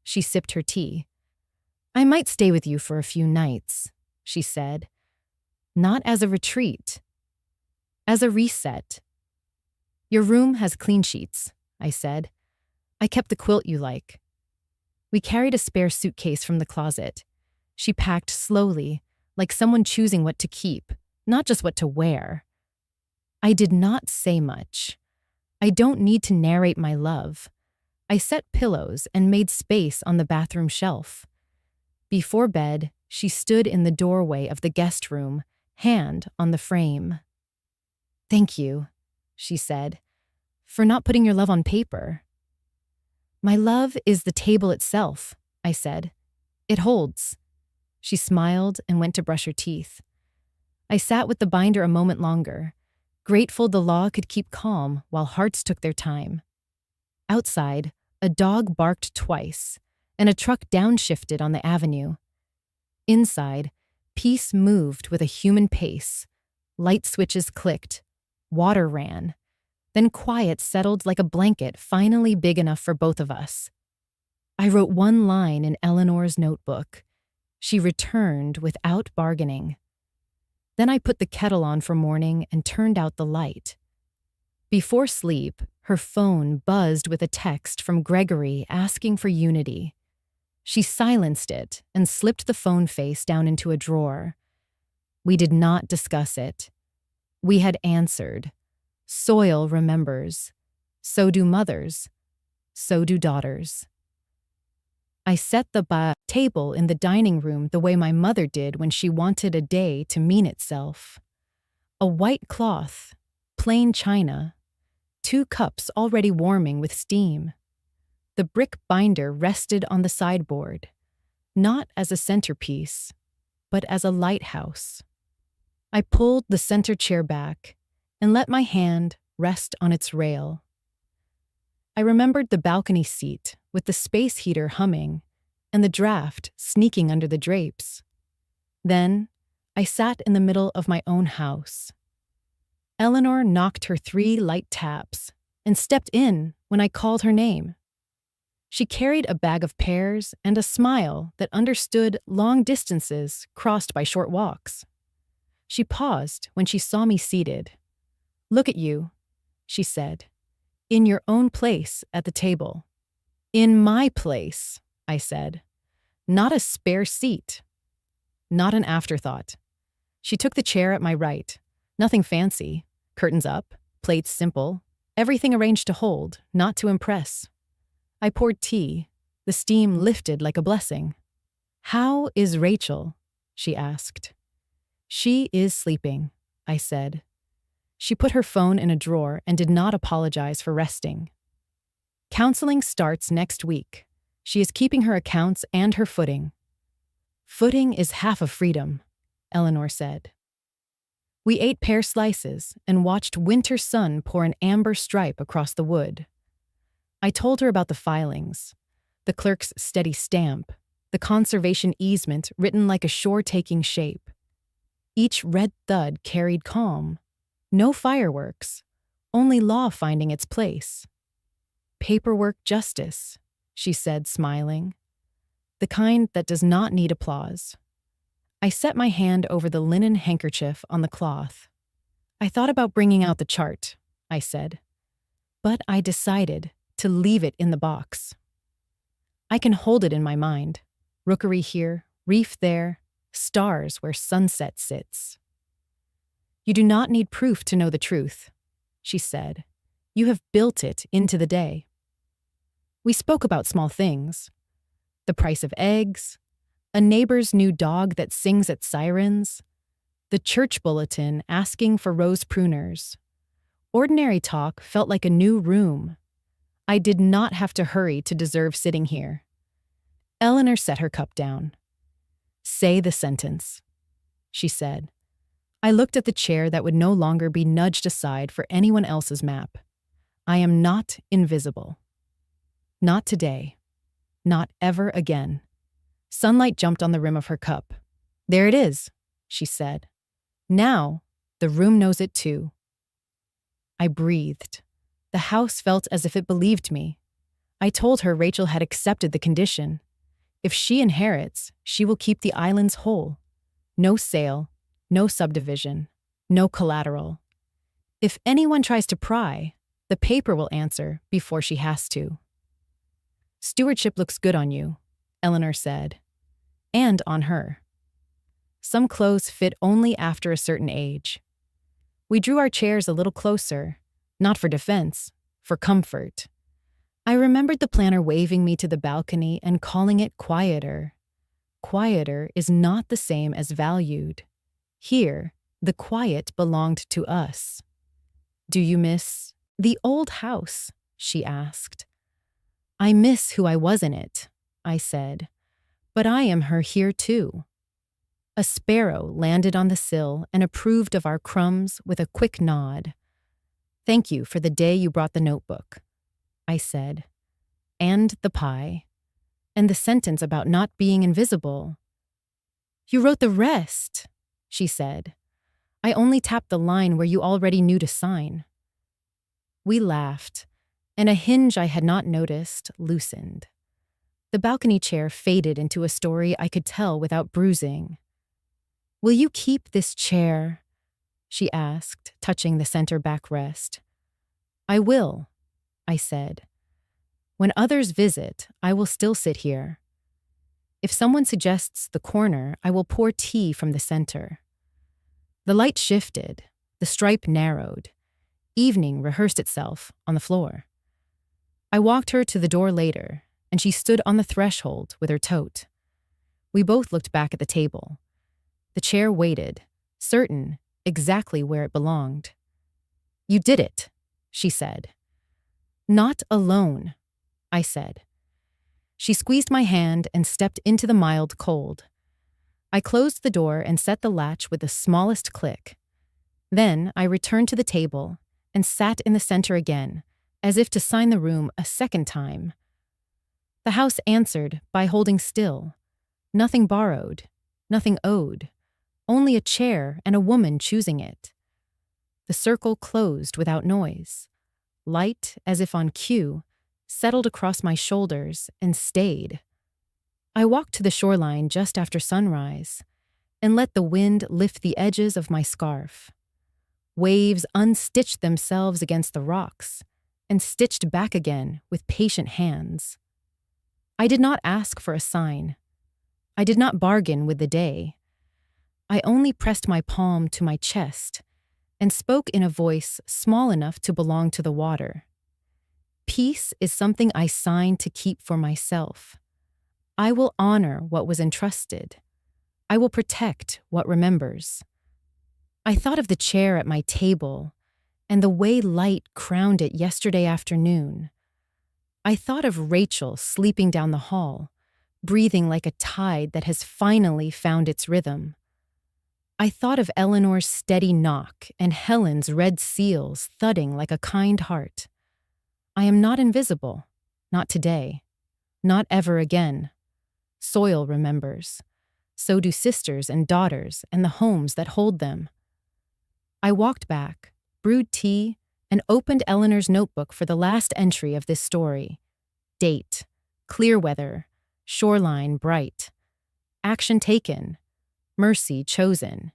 She sipped her tea. I might stay with you for a few nights, she said. Not as a retreat. As a reset, your room has clean sheets, I said. I kept the quilt you like. We carried a spare suitcase from the closet. She packed slowly, like someone choosing what to keep, not just what to wear. I did not say much. I don't need to narrate my love. I set pillows and made space on the bathroom shelf. Before bed, she stood in the doorway of the guest room, hand on the frame. "Thank you," she said, "for not putting your love on paper." "My love is the table itself," I said. "It holds." She smiled and went to brush her teeth. I sat with the binder a moment longer, grateful the law could keep calm while hearts took their time. Outside, a dog barked twice, and a truck downshifted on the avenue. Inside, peace moved with a human pace. Light switches clicked. Water ran. Then quiet settled like a blanket finally big enough for both of us. I wrote one line in Eleanor's notebook. She returned without bargaining. Then I put the kettle on for morning and turned out the light. Before sleep, her phone buzzed with a text from Gregory asking for unity. She silenced it and slipped the phone face down into a drawer. We did not discuss it. We had answered. Soil remembers. So do mothers. So do daughters. I set the table in the dining room the way my mother did when she wanted a day to mean itself. A white cloth, plain china, 2 cups already warming with steam. The brick binder rested on the sideboard, not as a centerpiece, but as a lighthouse. I pulled the center chair back and let my hand rest on its rail. I remembered the balcony seat with the space heater humming and the draft sneaking under the drapes. Then, I sat in the middle of my own house. Eleanor knocked her 3 light taps and stepped in when I called her name. She carried a bag of pears and a smile that understood long distances crossed by short walks. She paused when she saw me seated. "Look at you," she said. "In your own place at the table." "In my place," I said. "Not a spare seat." Not an afterthought. She took the chair at my right. Nothing fancy. Curtains up, plates simple, everything arranged to hold, not to impress. I poured tea. The steam lifted like a blessing. "How is Rachel?" she asked. "She is sleeping," I said. She put her phone in a drawer and did not apologize for resting. "Counseling starts next week. She is keeping her accounts and her footing." "Footing is half of freedom," Eleanor said. We ate pear slices and watched winter sun pour an amber stripe across the wood. I told her about the filings, the clerk's steady stamp, the conservation easement written like a shore-taking shape. Each red thud carried calm. No fireworks, only law finding its place. "Paperwork justice," she said, smiling. "The kind that does not need applause." I set my hand over the linen handkerchief on the cloth. "I thought about bringing out the chart," I said. "But I decided to leave it in the box. I can hold it in my mind. Rookery here, reef there, stars where sunset sits." "You do not need proof to know the truth," she said. "You have built it into the day." We spoke about small things. The price of eggs, a neighbor's new dog that sings at sirens, the church bulletin asking for rose pruners. Ordinary talk felt like a new room. I did not have to hurry to deserve sitting here. Eleanor set her cup down. "Say the sentence," she said. I looked at the chair that would no longer be nudged aside for anyone else's map. "I am not invisible. Not today. Not ever again." Sunlight jumped on the rim of her cup. "There it is," she said. "Now, the room knows it too." I breathed. The house felt as if it believed me. I told her Rachel had accepted the condition. If she inherits, she will keep the islands whole. No sale, no subdivision, no collateral. If anyone tries to pry, the paper will answer before she has to. Stewardship looks good on you, Eleanor said. And on her. Some clothes fit only after a certain age. We drew our chairs a little closer, not for defense, for comfort. I remembered the planner waving me to the balcony and calling it quieter. Quieter is not the same as valued. Here, the quiet belonged to us. Do you miss the old house? She asked. I miss who I was in it, I said. But I am her here too. A sparrow landed on the sill and approved of our crumbs with a quick nod. Thank you for the day you brought the notebook, I said. And the pie. And the sentence about not being invisible. You wrote the rest, she said. I only tapped the line where you already knew to sign. We laughed, and a hinge I had not noticed loosened. The balcony chair faded into a story I could tell without bruising. Will you keep this chair? She asked, touching the center backrest. I will, I said. When others visit, I will still sit here. If someone suggests the corner, I will pour tea from the center. The light shifted, the stripe narrowed. Evening rehearsed itself on the floor. I walked her to the door later, and she stood on the threshold with her tote. We both looked back at the table. The chair waited, certain exactly where it belonged. You did it, she said. Not alone, I said. She squeezed my hand and stepped into the mild cold. I closed the door and set the latch with the smallest click. Then I returned to the table and sat in the center again, as if to sign the room a second time. The house answered by holding still. Nothing borrowed, nothing owed, only a chair and a woman choosing it. The circle closed without noise. Light, as if on cue, settled across my shoulders and stayed. I walked to the shoreline just after sunrise and let the wind lift the edges of my scarf. Waves unstitched themselves against the rocks and stitched back again with patient hands. I did not ask for a sign. I did not bargain with the day. I only pressed my palm to my chest and spoke in a voice small enough to belong to the water. Peace is something I signed to keep for myself. I will honor what was entrusted. I will protect what remembers. I thought of the chair at my table and the way light crowned it yesterday afternoon. I thought of Rachel sleeping down the hall, breathing like a tide that has finally found its rhythm. I thought of Eleanor's steady knock and Helen's red seals thudding like a kind heart. I am not invisible, not today, not ever again. Soil remembers. So do sisters and daughters and the homes that hold them. I walked back, brewed tea, and opened Eleanor's notebook for the last entry of this story. Date, clear weather, shoreline bright. Action taken, mercy chosen.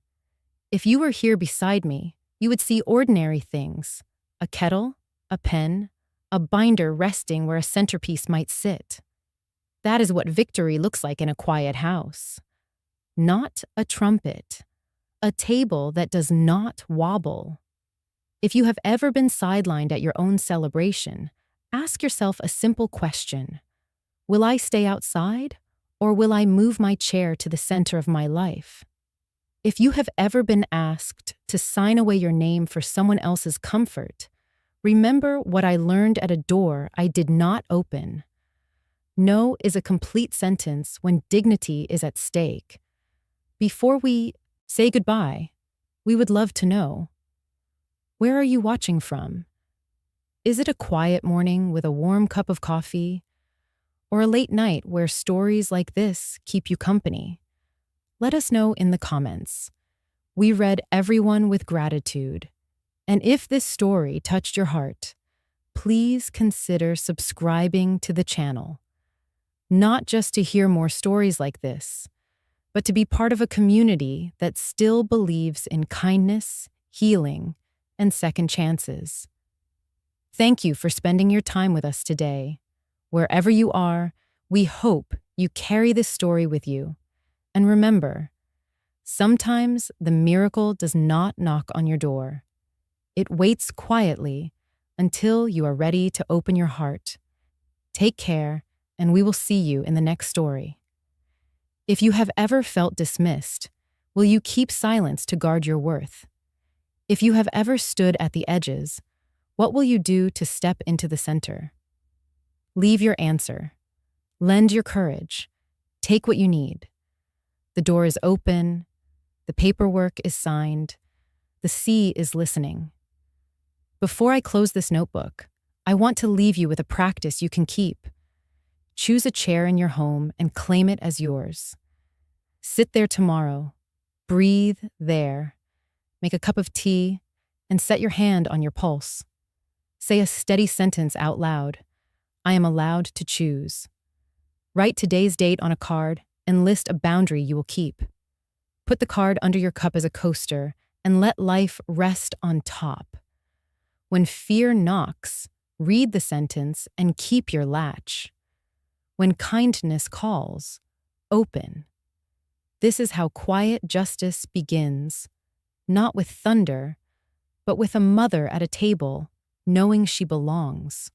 If you were here beside me, you would see ordinary things. A kettle, a pen, a binder resting where a centerpiece might sit. That is what victory looks like in a quiet house. Not a trumpet. A table that does not wobble. If you have ever been sidelined at your own celebration, ask yourself a simple question. Will I stay outside, or will I move my chair to the center of my life? If you have ever been asked to sign away your name for someone else's comfort, remember what I learned at a door I did not open. No is a complete sentence when dignity is at stake. Before we say goodbye, we would love to know. Where are you watching from? Is it a quiet morning with a warm cup of coffee? Or a late night where stories like this keep you company? Let us know in the comments. We read everyone with gratitude. And if this story touched your heart, please consider subscribing to the channel. Not just to hear more stories like this, but to be part of a community that still believes in kindness, healing, and second chances. Thank you for spending your time with us today. Wherever you are, we hope you carry this story with you. And remember, sometimes the miracle does not knock on your door. It waits quietly until you are ready to open your heart. Take care, and we will see you in the next story. If you have ever felt dismissed, will you keep silence to guard your worth? If you have ever stood at the edges, what will you do to step into the center? Leave your answer. Lend your courage. Take what you need. The door is open. The paperwork is signed. The sea is listening. Before I close this notebook, I want to leave you with a practice you can keep. Choose a chair in your home and claim it as yours. Sit there tomorrow. Breathe there. Make a cup of tea and set your hand on your pulse. Say a steady sentence out loud. I am allowed to choose. Write today's date on a card and list a boundary you will keep. Put the card under your cup as a coaster and let life rest on top. When fear knocks, read the sentence and keep your latch. When kindness calls, open. This is how quiet justice begins, not with thunder, but with a mother at a table, knowing she belongs.